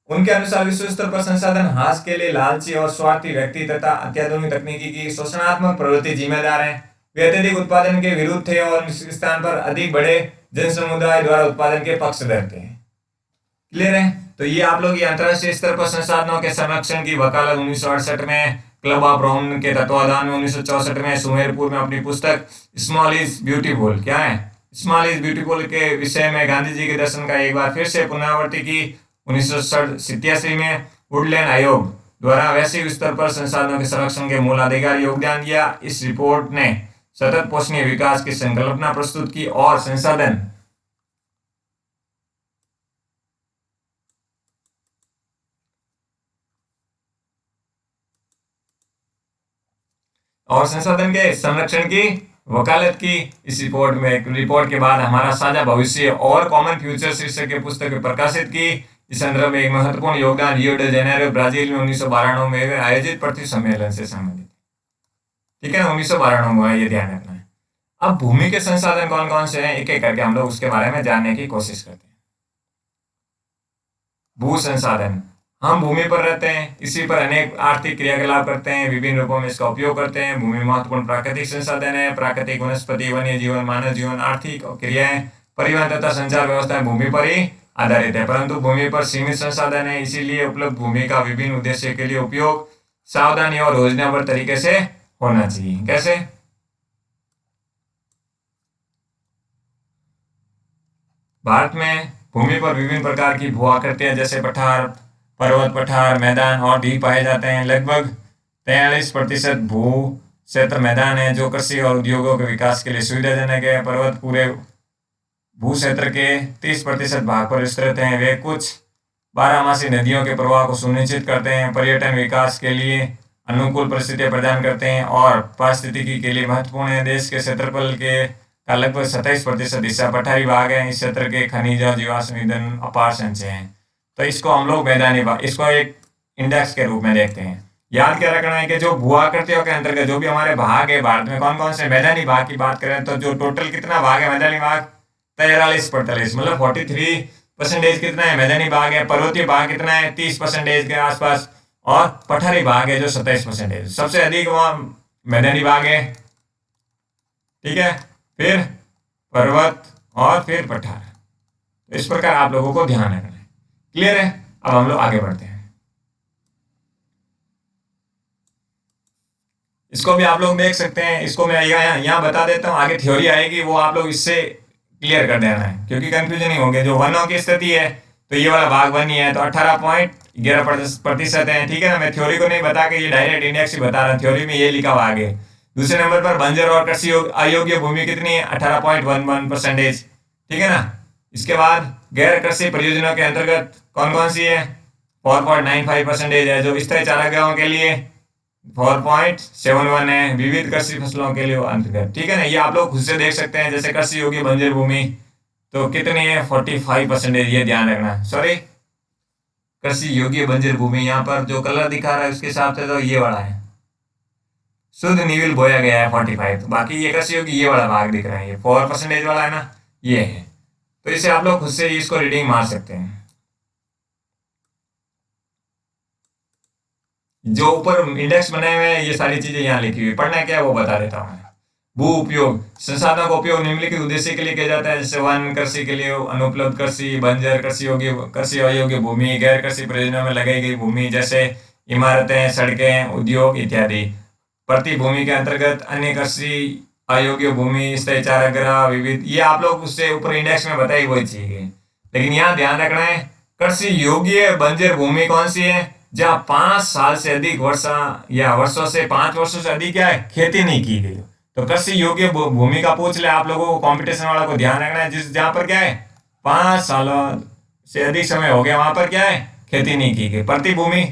Speaker 1: उनके अनुसार विश्व स्तर पर संसाधन हास के लिए लालची और स्वार्थी व्यक्ति तथा अत्याधुनिक तकनीकी की शोषणात्मक प्रवृत्ति जिम्मेदार है। वे अत्यधिक उत्पादन के विरुद्ध थे और इस स्थान पर अधिक बड़े जन समुदाय द्वारा उत्पादन के पक्ष धरते हैं। क्लियर है? तो ये आप लोग ये अंतरराष्ट्रीय स्तर पर संसाधनों के संरक्षण की वकालत 1968 में क्लब ऑफ रोम के तत्वाधान में 1964 में सुमेरपुर में अपनी पुस्तक स्मॉल इज ब्यूटीफुल, क्या है, स्मॉल इज ब्यूटीफुल के विषय में गांधी जी के दर्शन का एक बार फिर से पुनरावृत्ति की। 1987 में वुडलैंड आयोग द्वारा वैश्विक स्तर पर संसाधनों के संरक्षण के मूलाधिकार योगदान दिया। इस रिपोर्ट ने सतत पोषणीय विकास की संकल्पना प्रस्तुत की और संसाधन के संरक्षण की वकालत की। इस रिपोर्ट के बाद हमारा साझा भविष्य और कॉमन फ्यूचर शीर्षक की पुस्तक प्रकाशित की। इस संदर्भ में एक महत्वपूर्ण योगदान रियो डे जेनेरो ब्राजील में 1992 में आयोजित पृथ्वी सम्मेलन से संबंधित। ठीक है ना, 1992 में, ये ध्यान रखना है। अब भूमि के संसाधन कौन कौन से हैं, एक एक करके हम लोग उसके बारे में जानने की कोशिश करते हैं। भू संसाधन, हम भूमि पर रहते हैं, इसी पर अनेक आर्थिक क्रियाकलाप करते हैं, विभिन्न रूपों में इसका उपयोग करते हैं। भूमि महत्वपूर्ण प्राकृतिक संसाधन है। प्राकृतिक, वनस्पति, वन्य जीवन, मानव जीवन, आर्थिक क्रियाएं, परिवहन तथा संचार व्यवस्था भूमि पर ही आधारित है, परंतु भूमि पर सीमित संसाधन है। इसीलिए उपलब्ध भूमि का विभिन्न उद्देश्य के लिए उपयोग सावधानी और योजनाबद्ध तरीके से होना चाहिए। कैसे? भारत में भूमि पर विभिन्न प्रकार की भू आकृतियां जैसे पठार, पर्वत, पठार, मैदान और ढीप पाए जाते हैं। लगभग 43% भू क्षेत्र मैदान है, जो कृषि और उद्योगों के विकास के लिए सुविधाजनक है। पर्वत पूरे भू क्षेत्र के 30% भाग पर विस्तृत हैं। वे कुछ बारहमासी नदियों के प्रवाह को सुनिश्चित करते हैं, पर्यटन विकास के लिए अनुकूल परिस्थितियां प्रदान करते हैं और पारिस्थितिकी के लिए महत्वपूर्ण है। देश के क्षेत्रफल के का लगभग 27% हिस्सा पठारी भाग है। इस क्षेत्र के खनिज और जीवाश्म ईंधन अपार संचय हैं। तो इसको हम लोग मैदानी भाग, इसको एक इंडेक्स के रूप में देखते हैं। याद क्या रखना है कि जो भू आकृतियों के अंतर्गत जो भी हमारे भाग है भारत में, कौन कौन से, मैदानी भाग की बात करें तो जो टोटल कितना भाग है मैदानी भाग, 43-45, मतलब 43% कितना है मैदानी भाग है। पर्वतीय भाग कितना है, 30% के आसपास, और पठारी भाग है जो 27%। सबसे अधिक वहां मैदानी भाग है। ठीक है, फिर पर्वत और फिर पठार। तो इस प्रकार आप लोगों को ध्यान रखना है। क्लियर है? अब हम लोग आगे बढ़ते हैं। इसको भी आप लोग देख सकते हैं। इसको मैं यहाँ बता देता हूँ, आगे थ्योरी आएगी वो आप लोग इससे क्लियर कर देना है, क्योंकि कंफ्यूजन ही होंगे। जो वनों की स्थिति है तो ये वाला भाग वन ही है, तो 18.11% है। ठीक है ना, मैं थ्योरी को नहीं बता के ये डायरेक्ट इंडेक्स ही बता रहा हूँ। थ्योरी में ये लिखा हुआ आगे। दूसरे नंबर पर बंजर और कृषि अयोग्य भूमि कितनी है, 18.11%। ठीक है ना। इसके बाद गैर कृषि परियोजनाओं के अंतर्गत कौन कौन सी है, 4.95% है। जो स्थायी चारागाहों के लिए 4.71 है। विविध कृषि फसलों के लिए अंतर्गत। ठीक है ना, ये आप लोग खुद से देख सकते हैं। जैसे कृषि योग्य बंजर भूमि तो कितनी है, 45%। ये ध्यान रखना। सॉरी, कृषि योग्य बंजर भूमि, यहाँ पर जो कलर दिखा रहा है उसके हिसाब से तो ये वाला है, शुद्ध नीविल बोया गया है 45। तो बाकी ये कृषि योग्य ये वाला भाग दिख रहा है, ये 4% वाला है ना, ये है। तो इसे आप लोग खुद से इसको रीडिंग मार सकते हैं। जो ऊपर इंडेक्स बनाए हुए हैं ये सारी चीजें यहाँ लिखी हुई, पढ़ना क्या है वो बता देता हूँ मैं। भू उपयोग, संसाधनों का उपयोग निम्नलिखित उद्देश्य के लिए किया जाता है, जैसे वन कृषि के लिए, अनुपलब्ध कृषि, बंजर कृषि योग्य, कृषि अयोग्य भूमि, गैर कृषि प्रयोजनों में लगाई गई भूमि जैसे इमारतें, सड़कें, उद्योग इत्यादि। प्रति भूमि के अंतर्गत अन्य कृषि अयोग्य भूमि, स्थायी चारागाह, विविध, ये आप लोग उससे ऊपर इंडेक्स में बताई वही चीज है। लेकिन यहाँ ध्यान रखना है, कृषि योग्य बंजर भूमि कौन सी है, जहाँ 5 साल से अधिक वर्षा या वर्षों से 5 वर्षों से अधिक क्या है खेती नहीं की गई। तो कृषि योग्य भूमि का पूछ ले आप लोगों को, कंपटीशन वाला को ध्यान रखना है, जिस जहां पर क्या है 5 सालों से अधिक समय हो गया वहां पर क्या है खेती नहीं की गई। प्रति भूमि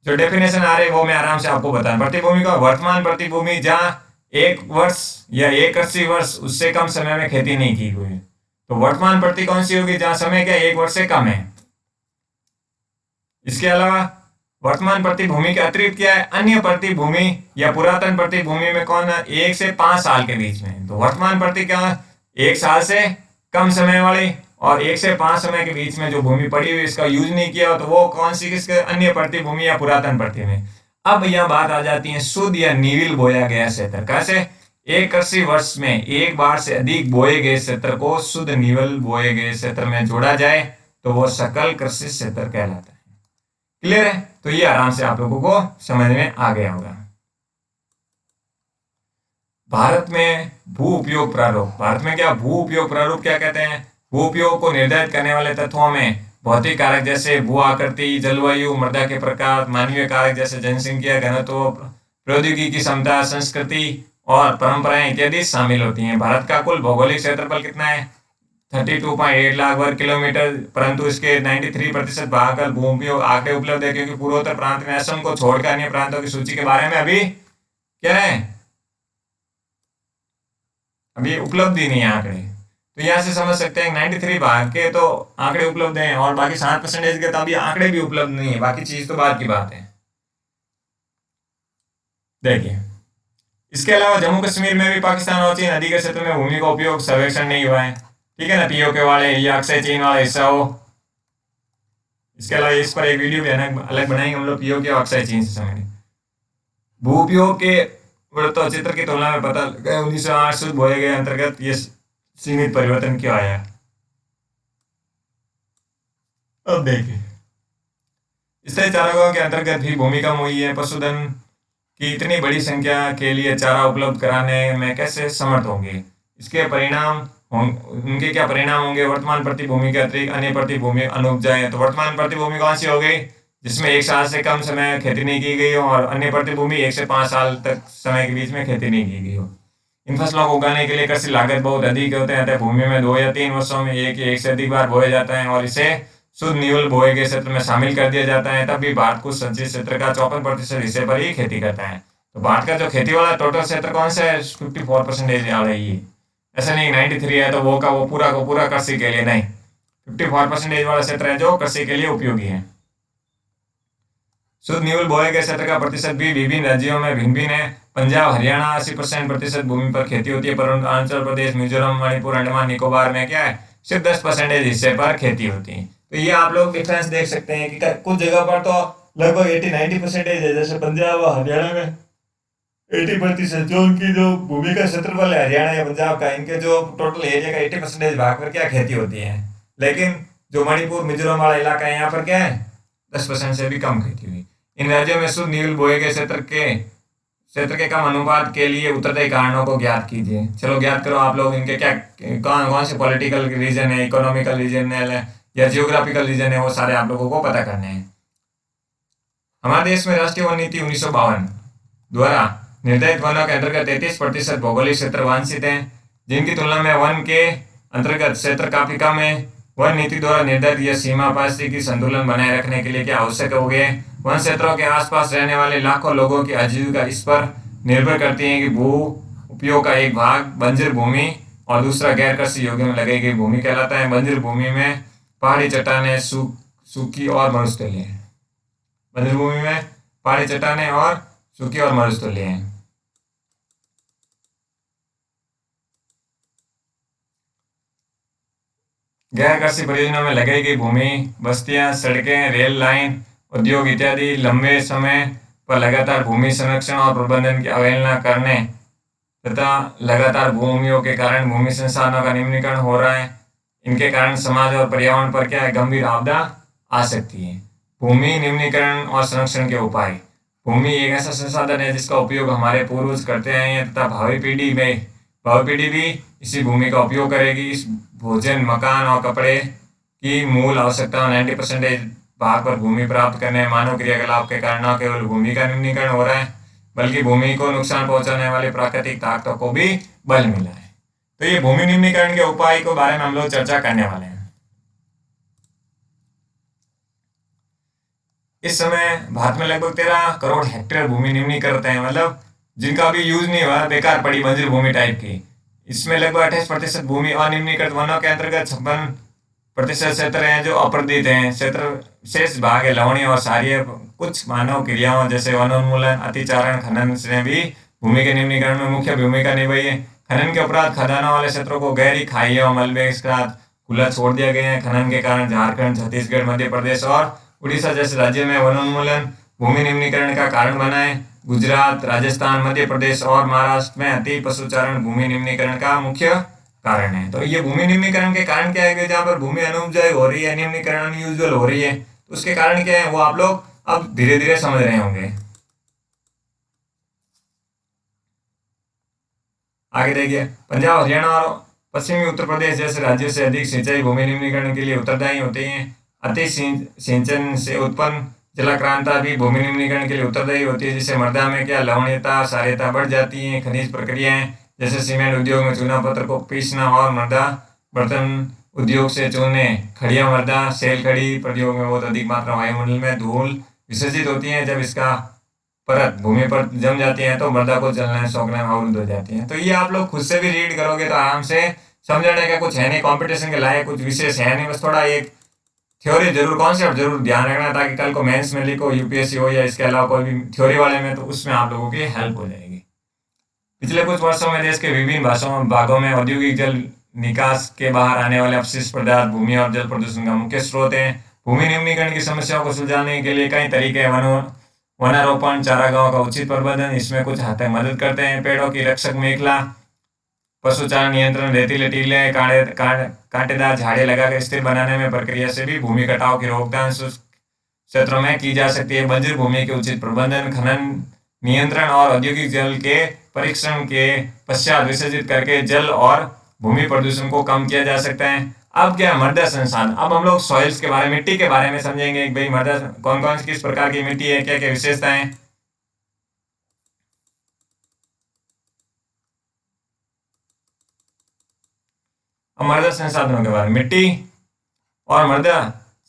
Speaker 1: जो डेफिनेशन आ रही है वो मैं आराम से आपको बताऊं। प्रतिभूमि का वर्तमान प्रतिभूमि जहां 1 वर्ष या 1 कृषि वर्ष उससे कम समय में खेती नहीं की हुई। तो वर्तमान प्रति कौन सी होगी, जहां समय क्या 1 वर्ष से कम है। इसके अलावा वर्तमान प्रतिभूमि के अतिरिक्त क्या है, अन्य प्रतिभूमि या पुरातन प्रतिभूमि में कौन है 1 से 5 साल के बीच में। तो वर्तमान प्रति क्या 1 साल से कम समय वाली और 1 से 5 समय के बीच में जो भूमि पड़ी हुई इसका यूज नहीं किया हो, तो वो कौन सी किसके अन्य प्रतिभूमि या पुरातन प्रति में। अब यह बात आ जाती है शुद्ध या निविल बोया गया क्षेत्र। कैसे, 1 कृषि वर्ष में एक बार से अधिक बोए गए क्षेत्र को शुद्ध निविल बोए गए क्षेत्र में जोड़ा जाए तो वो सकल कृषि क्षेत्र कहलाता है। क्लियर है, तो ये आराम से आप लोगों को समझ में आ गया होगा। भारत में भू उपयोग प्रारूप, भारत में क्या भू उपयोग प्रारूप क्या कहते हैं, भू उपयोग को निर्धारित करने वाले तत्वों में भौतिक कारक जैसे भू आकृति, जलवायु, मृदा के प्रकार, मानवीय कारक जैसे जनसंख्या, घनत्व, प्रौद्योगिकी की क्षमता, संस्कृति और परंपराएं इत्यादि शामिल होती हैं। भारत का कुल भौगोलिक क्षेत्रफल कितना है 32.8 लाख वर्ग किलोमीटर, परंतु इसके 93% भाग भू उपयोग आंकड़े उपलब्ध है, क्योंकि पूर्वोत्तर प्रांत में असम को छोड़कर अन्य प्रांतों की सूची के बारे में अभी क्या है, अभी उपलब्ध ही नहीं है आंकड़े। तो यहाँ से समझ सकते हैं 93 भाग के तो आंकड़े उपलब्ध हैं और बाकी 7% के तो अभी आंकड़े भी उपलब्ध नहीं है, बाकी चीज तो बाद की बात है। देखिए, इसके अलावा जम्मू कश्मीर में भी पाकिस्तान और चीन अधिकृत क्षेत्र में भूमि का उपयोग सर्वेक्षण नहीं हुआ है, ठीक है ना, पीओके वाले या अक्षय चीन वाला हिस्सा हो। इसके अलावा इस पर एक वीडियो भी अलग बनाएंगे हम लोग पीओके और अक्षय चीन से संबंधित। भू उपयोग के वृत्त चित्र की तुलना में पता लगा 1908 शुद्ध बोए गए अंतर्गत ये सीमित परिवर्तन क्यों आया। अब देखिए, स्थायी चारागाहों के अंतर्गत भी भूमि कम हुई है। पशुधन की इतनी बड़ी संख्या के लिए चारा उपलब्ध कराने में कैसे समर्थ होंगे, इसके परिणाम उनके क्या परिणाम होंगे। वर्तमान प्रतिभूमि के अतिरिक्त अन्य प्रतिभूमि अनुपजाएं, तो वर्तमान प्रतिभूमि कौन सी हो गई जिसमें 1 साल से कम समय खेती नहीं की गई हो, और अन्य प्रतिभूमि 1 से 5 साल तक समय के बीच में खेती नहीं की गई हो। इन फसलों को उगाने के लिए कृषि लागत बहुत अधिक होते हैं, भूमि में 2 या 3 वर्षों में एक से अधिक बार बोए जाता है और इसे शुद्ध निवल बोए गए क्षेत्र में शामिल कर दिया जाता है। तब भी भारत कुछ संचित क्षेत्र का 54% हिस्से पर ही खेती करता है। तो भारत का जो खेती वाला टोटल क्षेत्र कौन सा है 54% आ रही है। ऐसा नहीं 93 है तो वो का वो पूरा को पूरा कृषि के लिए नहीं, 54% वाला क्षेत्र है जो कृषि के लिए उपयोगी है। शुद्ध निवल बोए गए क्षेत्र का प्रतिशत भी विभिन्न राज्यों में भिन्न भिन्न है। पंजाब हरियाणा 80% भूमि पर खेती होती है, परंतु अरुणाचल प्रदेश, मिजोरम, मणिपुर, अंडमान निकोबार में क्या है सिर्फ 10% हिस्से पर खेती होती है। तो ये आप लोग डिफरेंस देख सकते हैं कि कुछ जगह पर तो लगभग 80-90% है, जैसे पंजाब और हरियाणा में 80%, जो उनकी जो भूमि का क्षेत्रफल है हरियाणा या पंजाब का, इनके जो टोटल एरिया का 80% भाग पर क्या खेती होती है। लेकिन जो मणिपुर मिजोरम वाला इलाका है यहाँ पर क्या है 10% से भी कम खेती हुई। इन राज्यों में शुद्ध निवल बोए गए क्षेत्र के कम अनुपात के लिए उत्तरदायी कारणों को ज्ञात कीजिए। चलो ज्ञात करो आप लोग, इनके क्या कौन कौन से पॉलिटिकल रीजन है, इकोनॉमिकल रीजन है या जियोग्राफिकल रीजन है, वो सारे आप लोगों को पता करने हैं। हमारे देश में राष्ट्रीय वन नीति 1952 द्वारा निर्धारित वनों के अंतर्गत 33% भौगोलिक क्षेत्र वांछित हैं, जिनकी तुलना में वन के अंतर्गत क्षेत्र काफी कम है। वन नीति द्वारा निर्धारित यह सीमा पारिस्थितिकी संतुलन बनाए रखने के लिए क्या आवश्यक हो गए। वन क्षेत्रों के आसपास रहने वाले लाखों लोगों की आजीविका इस पर निर्भर करती है कि भू उपयोग का एक भाग बंजर भूमि और दूसरा गैर कृषि योग्य में लगाई गई भूमि कहलाता है। बंजर भूमि में पहाड़ी चट्टानें, सूखी और मरुस्थलीय। बंजर भूमि में पहाड़ी चट्टानें और सूखी और मरुस्थलीय हैं। गैर कृषि परियोजनाओं में लगाई गई भूमि, बस्तियां, सड़कें, रेल लाइन, उद्योग इत्यादि लंबे समय पर लगातार भूमि संरक्षण और प्रबंधन की अवहेलना करने तथा लगातार भूमियों के कारण भूमि संसाधनों का निम्नीकरण हो रहा है। इनके कारण समाज और पर्यावरण पर क्या है, गंभीर आपदा आ सकती है। भूमि निम्नीकरण और संरक्षण के उपाय। भूमि एक ऐसा संसाधन है जिसका उपयोग हमारे पूर्वज करते आए हैं तथा भावी पीढ़ी भी इसी भूमि का उपयोग करेगी। इस भोजन, मकान और कपड़े की मूल आवश्यकताओं 90% भाग पर भूमि प्राप्त करने मानव क्रियाकलाप के कारण न केवल भूमि का निम्नीकरण हो रहा है बल्कि भूमि को नुकसान पहुंचाने वाले प्राकृतिक ताकतों को भी बल मिला है। तो ये भूमि निम्नीकरण के उपाय के बारे में हम लोग चर्चा करने वाले हैं। इस समय भारत में लगभग 13 करोड़ हेक्टेयर भूमि निम्नीकृत है, मतलब जिनका अभी यूज नहीं हुआ, बेकार पड़ी बंजर भूमि टाइप की। इसमें लगभग 28% भूमि अनिम्नीकृत वनों के अंतर्गत 56% क्षेत्र हैं जो अपर्दित हैं। क्षेत्र शेष भाग है लवणीय और क्षारीय। कुछ मानव क्रियाओं जैसे वनोन्मूलन, अतिचारण, खनन से भी भूमि के निम्नीकरण में मुख्य भूमिका निभाई है। खनन के उपरांत खदानों वाले क्षेत्रों को गहरी खाइयों और मलबे के साथ खुला छोड़ दिया गया है। खनन के कारण झारखंड, छत्तीसगढ़, मध्य प्रदेश और उड़ीसा जैसे राज्यों में वनोन्मूलन भूमि निम्नीकरण का कारण बना है। गुजरात, राजस्थान, मध्य प्रदेश और महाराष्ट्र में अति पशुचारण भूमि निम्नीकरण का मुख्य कारण है। तो ये भूमि निम्नीकरण के कारण क्या है कि जहाँ पर भूमि अनुपजाऊ हो रही है, निम्नीकरण अनयूजुअल हो रही है, तो उसके कारण क्या है वो आप लोग अब धीरे धीरे समझ रहे होंगे। आगे देखिए, पंजाब, हरियाणा और पश्चिमी उत्तर प्रदेश जैसे राज्यों से अधिक सिंचाई भूमि निम्नीकरण के लिए उत्तरदायी होती है। अति सिंचन से उत्पन्न जलाक्रांता भी भूमि निम्नीकरण के लिए उत्तरदायी होती है, जिससे मृदा में क्या लवणीयता, क्षारीयता बढ़ जाती है। खनिज प्रक्रियाएं जैसे सीमेंट उद्योग में चूना पत्थर को पीसना और मृदा बर्तन उद्योग से चूने, खड़िया मृदा, सेल खड़ी प्रयोग में बहुत अधिक मात्रा वायुमंडल में धूल विसर्जित होती है। जब इसका परत भूमि पर जम जाती है तो मृदा को जलने सोखने में अवरुद्ध हो जाती है। तो ये आप लोग खुद से भी रीड करोगे तो आराम से समझने का कुछ है नहीं, कंपटीशन के लायक कुछ विशेष है नहीं, बस थोड़ा एक थ्योरी जरूर, कॉन्सेप्ट जरूर ध्यान रखना ताकि कल को मेंस में लिखो, यूपीएससी हो या इसके अलावा कोई भी थ्योरी वाले में, तो उसमें आप लोगों की हेल्प हो जाएगी। पिछले कुछ वर्षों में देश के विभिन्न भागों में औद्योगिक जल निकास के बाहर आने वाले अपशिष्ट पदार्थ भूमि और जल प्रदूषण का मुख्य स्रोत है। भूमि निम्नीकरण की समस्याओं को सुलझाने के लिए कई तरीके वनारोपण, चारागाहों का उचित प्रबंधन इसमें कुछ हद तक मदद करते हैं। पेड़ों की रक्षक मेखला, पशुचारण नियंत्रण, रेतीले टीले, कांटेदार झाड़ियां लगाकर स्थिर बनाने में प्रक्रिया से भी भूमि कटाव की रोकथाम क्षेत्रों में की जा सकती है। बंजर भूमि के उचित प्रबंधन, खनन नियंत्रण और औद्योगिक जल के परीक्षण के पश्चात विसर्जित करके जल और भूमि प्रदूषण को कम किया जा सकता है। अब क्या मृदा संसाधन, अब हम लोग सॉइल्स के बारे में, मिट्टी के बारे में समझेंगे कि भाई मृदा कौन कौन सी किस प्रकार की मिट्टी है, क्या क्या विशेषताएं। अब मृदा संसाधनों के बारे में, मिट्टी और मृदा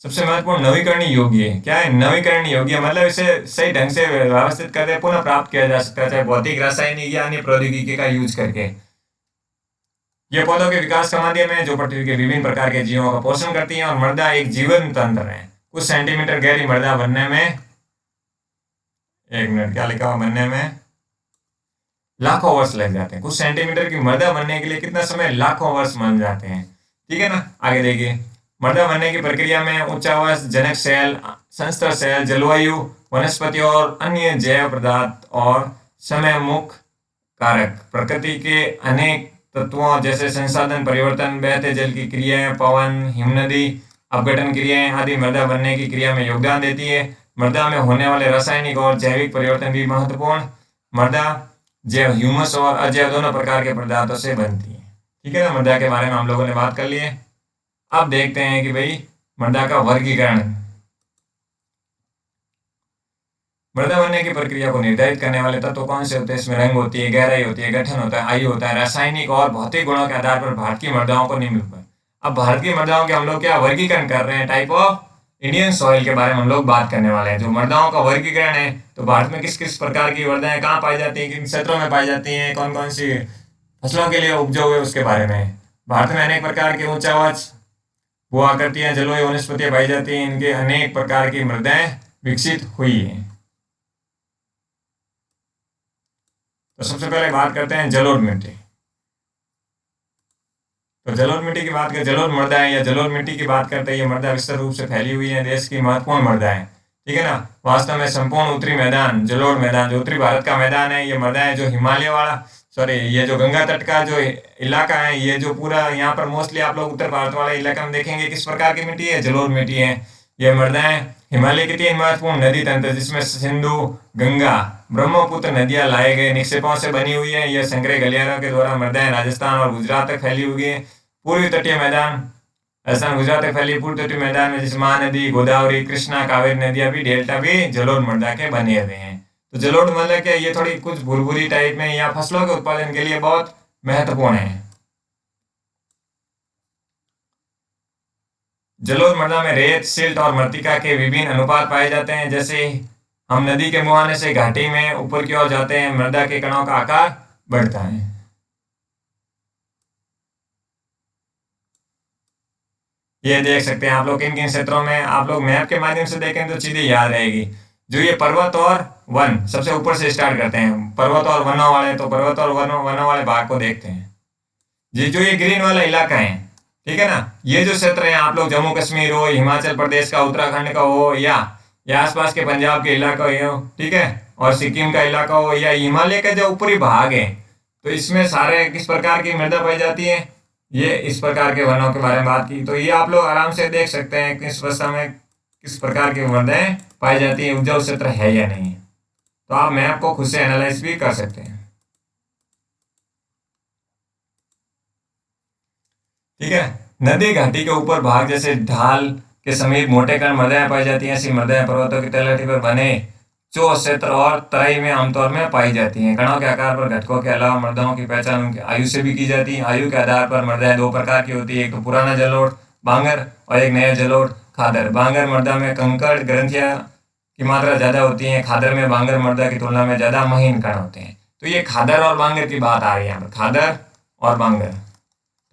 Speaker 1: सबसे महत्वपूर्ण नवीकरणीय योग्य है। क्या है नवीकरणीय योग्य, मतलब इसे सही ढंग से व्यवस्थित करके पुनः प्राप्त किया जा सकता है, चाहे भौतिक, रासायनिक या अन्य प्रौद्योगिकी का यूज करके। ये पौधों के विकास के माध्यम है जो पृथ्वी के विभिन्न प्रकार के जीवों का पोषण करती है। और मृदा एक जीवन तंत्र है। कुछ सेंटीमीटर गहरी मृदा बनने में, एक मिनट, क्या लिखा हुआ, बनने में लाखों वर्ष लग जाते हैं। कुछ सेंटीमीटर की मृदा बनने के लिए कितना समय, लाखों वर्ष बन जाते हैं। ठीक है ना। आगे देखिए, मृदा बनने की प्रक्रिया में उच्चावास जनक सेल, संस्तर सेल, जलवायु, वनस्पति और अन्य जैव पदार्थ और समय मुख्य कारक, प्रकृति के अनेक तत्वों जैसे संसाधन परिवर्तन, बहते जल की क्रियाएं, पवन, हिमनदी अपघटन क्रियाएं आदि मृदा बनने की क्रिया में योगदान देती है। मृदा में होने वाले रासायनिक और जैविक परिवर्तन भी महत्वपूर्ण। मृदा जैव, ह्यूमस और अजैव दोनों प्रकार के पदार्थों से बनती है। ठीक है ना। मृदा के बारे में हम लोगों ने बात कर ली है। अब देखते हैं कि भाई मृदा का वर्गीकरण। मृदा बनने की प्रक्रिया को निर्धारित करने वाले तत्व कौन से होते हैं, इसमें रंग होती है, गहराई होती है, गठन होता है, आयु होता है। रासायनिक और भौतिक गुणों के आधार पर भारत की मृदाओं को निम्न पर, अब भारत की मृदाओं के हम लोग क्या वर्गीकरण कर रहे हैं, टाइप ऑफ इंडियन सॉइल के बारे में हम लोग बात करने वाले हैं। जो मृदाओं का वर्गीकरण है, तो भारत में किस किस प्रकार की मृदाएं कहाँ पाई जाती हैं, किन क्षेत्रों में पाई जाती हैं, कौन कौन सी फसलों के लिए उपजाऊ है, उसके बारे में। भारत में अनेक प्रकार के ऊंचावाच, भू आकृतियां, जलवायु, वनस्पतियां पाई जाती हैं। इनके अनेक प्रकार की मृदाएं विकसित हुई हैं। तो सबसे पहले बात करते हैं जलोढ़ मिट्टी। तो जलोढ़ मिट्टी की बात करें, जलोढ़ मृदा है या जलोढ़ मिट्टी की बात करते हैं। ये मृदा विस्तृत रूप से फैली हुई है, देश की महत्वपूर्ण मृदा है। ठीक है ना। वास्तव में संपूर्ण उत्तरी मैदान, जलोढ़ मैदान, जो उत्तरी भारत का मैदान है, ये मृदा है जो हिमालय वाला, सॉरी, ये जो गंगा तट का जो इलाका है, ये जो पूरा यहाँ पर मोस्टली आप लोग उत्तर भारत वाले इलाका में देखेंगे किस प्रकार की मिट्टी है, जलोढ़ मिट्टी है। ये मृदाएं हिमालय की 3 महत्वपूर्ण नदी तंत्र, जिसमें सिंधु, गंगा, ब्रह्मपुत्र नदियां लाए गए निक्षेपों से बनी हुई है। यह संकरे गलियारों के द्वारा मृदाएं राजस्थान और गुजरात तक फैली हुई है। पूर्वी तटीय मैदान, राजस्थान गुजरात तक फैली पूर्व तटीय मैदान में जैसे महानदी, गोदावरी, कृष्णा, कावेरी नदियां भी, डेल्टा भी जलोढ़ मृदा के बने हुए हैं। तो जलोढ़ मृदा क्या, ये थोड़ी कुछ भुरभुरी टाइप में या फसलों के उत्पादन के लिए बहुत महत्वपूर्ण है। जलोढ़ मृदा में रेत, सिल्ट और मृत्तिका के विभिन्न अनुपात पाए जाते हैं। जैसे हम नदी के मुहाने से घाटी में ऊपर की ओर जाते हैं, मृदा के कणों का आकार बढ़ता है। ये देख सकते हैं आप लोग किन किन क्षेत्रों में, आप लोग मैप के माध्यम से देखें तो चीजें याद रहेगी। जो ये पर्वत और वन, सबसे ऊपर से स्टार्ट करते हैं, पर्वत और वनों वाले, तो पर्वत और वनों वाले भाग को देखते हैं। ये जो ये ग्रीन वाला इलाका है, ठीक है ना, ये जो क्षेत्र है, आप लोग जम्मू कश्मीर हो, हिमाचल प्रदेश का, उत्तराखंड का हो, या आसपास के पंजाब के इलाका हो, ठीक है, और सिक्किम का इलाका हो, या हिमालय का जो ऊपरी भाग है, तो इसमें सारे किस प्रकार की मृदा पाई जाती है, ये इस प्रकार के वनों के बारे में बात की। तो ये आप लोग आराम से देख सकते हैं किस अवस्था में किस प्रकार की मृदाएं पाई जाती है, उपजाऊ क्षेत्र है या नहीं। तो आप मैप को खुद से एनालाइज भी कर सकते हैं। ठीक है, नदी घाटी के ऊपर भाग जैसे ढाल के समीप मोटे कण मृदाएं पाई जाती हैं। ऐसी मृदाएं पर्वतों की तलहटी पर बने चो क्षेत्र और तराई में आमतौर में पाई जाती हैं। कणों के आकार पर घटकों के अलावा मृदाओं की पहचान उनकी आयु से भी की जाती है। आयु के आधार पर मृदाएं 2 प्रकार की होती है, एक तो पुराना जलोढ़ बांगर और एक नया जलोढ़ खादर। बांगर मृदा में कंकड़ ग्रंथियां की मात्रा ज्यादा होती है, खादर में बांगर मृदा की तुलना में ज्यादा महीन कण होते हैं। तो ये खादर और बांगर की बात आ रही है यहाँ पर, खादर और बांगर।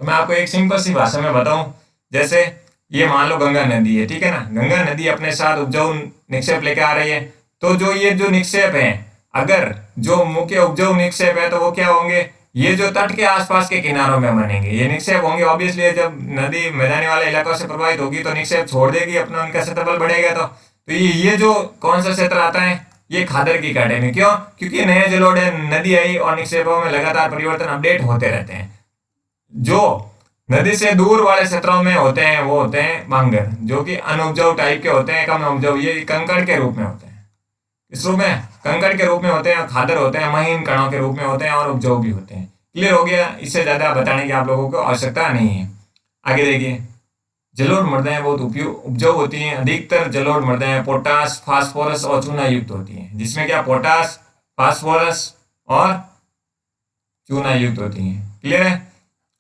Speaker 1: तो मैं आपको एक सिंपल सी भाषा में बताऊं, जैसे ये मान लो गंगा नदी है, ठीक है ना, गंगा नदी अपने साथ उपजाऊ निक्षेप लेके आ रही है। तो जो ये जो निक्षेप है, अगर जो मुख्य उपजाऊ निक्षेप है, तो वो क्या होंगे, ये जो तट के आसपास के किनारों में बनेंगे ये निक्षेप होंगे। ऑब्वियसली जब नदी मैदानी वाले इलाकों से प्रभावित होगी तो निक्षेप छोड़ देगी अपना, उनका क्षेत्रफल बढ़ेगा। तो ये जो कौन सा क्षेत्र आता है, ये खादर की कैटेगरी। क्यों? क्योंकि नए जलोढ़ नदी आई और निक्षेपों में लगातार परिवर्तन अपडेट होते रहते हैं। जो नदी से दूर वाले क्षेत्रों में होते हैं वो होते हैं बांगर, जो कि अनउपजाऊ टाइप के होते हैं, कम उपजाऊ, ये कंकड़ के रूप में होते हैं। इस रूप में कंकड़ के रूप में होते हैं, खादर होते हैं, महीन कणों के रूप में होते हैं और उपजाऊ भी होते हैं। क्लियर हो गया? इससे ज्यादा बताने की आप लोगों को आवश्यकता नहीं है। आगे देखिए, जलोढ़ मृदाएं बहुत उपजाऊ होती हैं। अधिकतर जलोढ़ मृदाएं पोटास, फास्फोरस और चूना युक्त होती हैं, जिसमें क्या पोटास, फास्फोरस और चूना युक्त होती हैं। क्लियर है?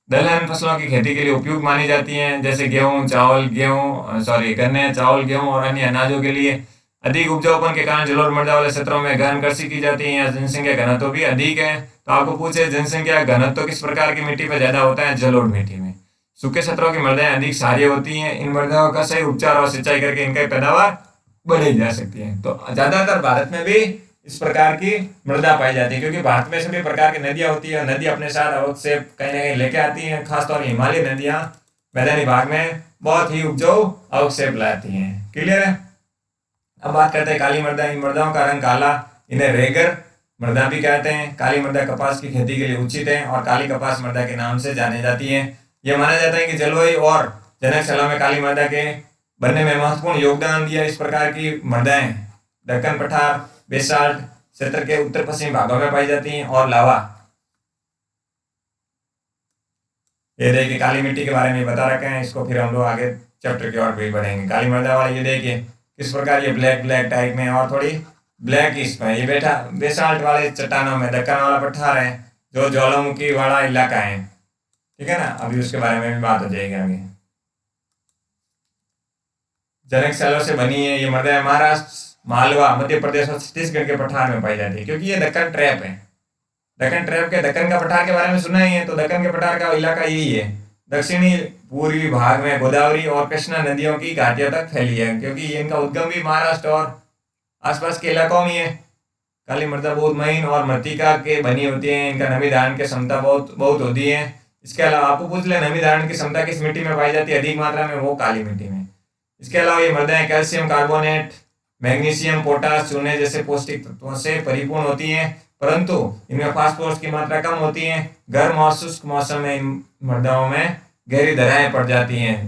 Speaker 1: दलहन फसलों की खेती के लिए उपयुक्त मानी जाती हैं, जैसे गन्ने, चावल, गेहूं और अन्य अनाजों के लिए। अधिक उपजाऊपन के कारण जलोढ़ मृदा वाले क्षेत्रों में गहन कृषि की जाती है। जनसंख्या घनत्व भी अधिक है। तो आपको पूछे जनसंख्या घनत्व किस प्रकार की मिट्टी पर ज्यादा होता है? जलोढ़ मिट्टी में। सूखे क्षेत्रों की मृदाएं अधिक क्षारीय होती हैं। इन मृदाओं का सही उपचार और सिंचाई करके इनकी पैदावार बढ़ाई जा सकती है। तो ज्यादातर भारत में भी इस प्रकार की मृदा पाई जाती है, क्योंकि भारत में सभी प्रकार की नदियां होती है। नदी अपने साथ अवक्षेप कहीं ना कहीं लेके आती है। खासतौर हिमालय नदियां मैदानी भाग में बहुत ही उपजाऊ अवक्षेप लाती हैं। क्लियर है? अब बात करते हैं काली मृदा। इन मृदाओं का रंग काला, इन्हें रेगर मृदा भी कहते हैं। काली मृदा कपास की खेती के लिए उचित है और काली कपास मृदा के नाम से जानी जाती है। यह माना जाता है कि जलवायु और जनक स्थलों में काली मृदा के बनने में महत्वपूर्ण योगदान दिया। इस प्रकार की मृदाएं दक्कन पठार, बेसाल्ट क्षेत्र के उत्तर पश्चिम भागों में पाई जाती हैं और लावा। ये देखिए काली मिट्टी के बारे में बता रखे हैं, इसको फिर हम लोग आगे चैप्टर की ओर भी बढ़ेंगे। काली मृदा वाले ये देखिए किस प्रकार ये ब्लैक ब्लैक टाइप में और थोड़ी ब्लैक इसमें ये बैठा बेसाल्ट वाले चट्टानों में दक्कन वाला पठार है, जो ज्वालामुखी वाला इलाका है। ठीक है ना? अभी उसके बारे में भी बात हो जाएगी आगे। जनक स्थलों से बनी है ये मृदा महाराष्ट्र, मालवा, मध्य प्रदेश और छत्तीसगढ़ के पठार में पाई जाती है, क्योंकि ये दक्कन ट्रैप है। दक्कन ट्रैप के दक्कन का पठार के बारे में सुना ही है, तो दक्कन के पठार का इलाका यही है। दक्षिणी पूर्वी भाग में गोदावरी और कृष्णा नदियों की घाटियों तक फैली है, क्योंकि इनका उद्गम भी महाराष्ट्र और आसपास के इलाकों में है। काली मृदा बहुत महीन और मृत्तिका के बनी होती है। इनका नमी धारण की क्षमता बहुत होती है। इसके अलावा आपको पूछ ले नमी धारण की क्षमता किस मिट्टी में पाई जाती है अधिक मात्रा में? वो काली मिट्टी में। इसके अलावा ये मृदाएं कैल्शियम कार्बोनेट मैग्नीशियम, पोटास, चूने जैसे पौष्टिक तत्वों से परिपूर्ण होती हैं, परंतु इनमें फास्फोरस की मात्रा कम होती है। गर्म और शुष्क मौसम में इन मृदाओं में गहरी दरारें पड़ जाती हैं,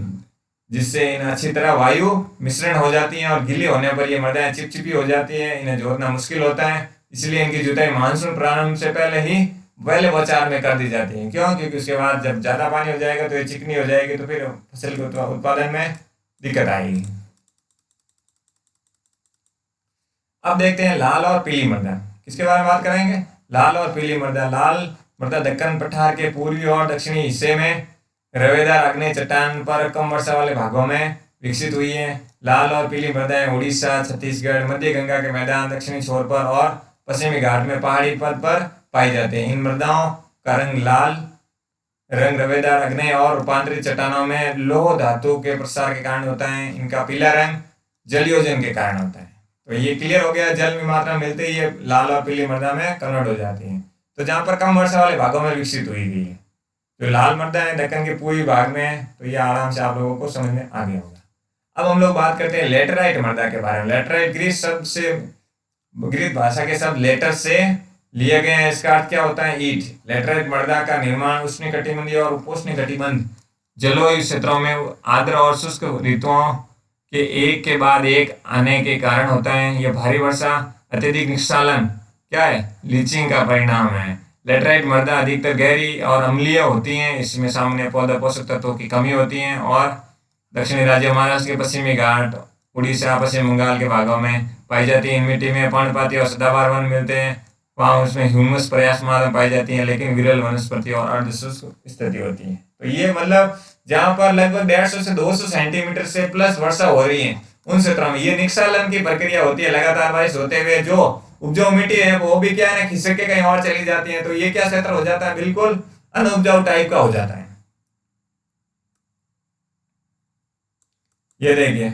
Speaker 1: जिससे इन अच्छी तरह वायु मिश्रण हो जाती है और गीली होने पर ये मृदाएं चिपचिपी हो जाती है, इन्हें जोतना मुश्किल होता है। इसलिए इनकी जुताई मानसून प्रारंभ से पहले बौछार में कर दी जाती है। क्यों? क्योंकि उसके बाद जब ज्यादा पानी हो जाएगा तो ये चिकनी हो जाएगी, तो फिर फसल के उत्पादन में दिक्कत आएगी। अब देखते हैं लाल और पीली मृदा। किसके बारे में बात करेंगे? लाल और पीली मृदा। लाल मृदा दक्कन पठार के पूर्वी और दक्षिणी हिस्से में रवेदार आग्नेय चट्टान पर कम वर्षा वाले भागों में विकसित हुई है। लाल और पीली मृदाएं उड़ीसा, छत्तीसगढ़, मध्य गंगा के मैदान, दक्षिणी छोर पर और पश्चिमी घाट में पहाड़ी पद पर पाई जाती है। इन मृदाओं का रंग लाल रंग रवेदार आग्नेय और रूपांतरित चट्टानों में लौह धातु के प्रसार के कारण होता है। इनका पीला रंग जलयोजन के कारण होता है। तो ये क्लियर हो गया, जल की मात्रा मिलते ही ये लाल और पीली मृदा में कन्वर्ट हो जाती है। तो जहाँ पर कम वर्षा वाले भागों में विकसित हुई गई है, जो लाल मृदा है दक्कन के पूर्वी भाग में है, तो ये आराम से आप लोगों को समझ में आ गया होगा। अब हम लोग बात करते हैं लेटराइट मृदा के बारे में। लेटराइट ग्रीक भाषा के शब्द लेटर से लिए गए हैं। इसका अर्थ क्या होता है? ईंट। लेटराइट मृदा का निर्माण उष्णकटिबंधीय और उपोष्णकटिबंध जलवायु क्षेत्रों में आर्द्र और शुष्क ऋतुओं के एक के बाद एक आने के कारण होता है। यह भारी वर्षा, अत्यधिक निस्सालन क्या है? लीचिंग का परिणाम है। लेटराइट मृदा अधिकतर गहरी और अम्लीय होती हैं। इसमें सामान्य पौधा पोषक तत्वों की कमी होती है और दक्षिणी राज्य महाराष्ट्र के पश्चिमी घाट, उड़ीसा, पश्चिम बंगाल के भागों में पाई जाती है। इन मिट्टी में पर्णपाती और सदाबहार वन मिलते हैं। वहाँ उसमें ह्यूमस पर्याप्त मात्रा में पाई जाती है, लेकिन विरल वनस्पति और अर्धशुष्क स्थिति होती है। तो ये मतलब जहाँ पर लगभग 150 से 200 सेंटीमीटर से प्लस वर्षा हो रही है, उन क्षेत्रों में ये निस्सालन की प्रक्रिया होती है। लगातार बारिश होते हुए जो उपजाऊ मिट्टी है वो भी क्या है ना, खिसक के कहीं और चली जाती है। तो ये क्या क्षेत्र हो जाता है? बिल्कुल अनउपजाऊ टाइप का हो जाता है। ये देखिए,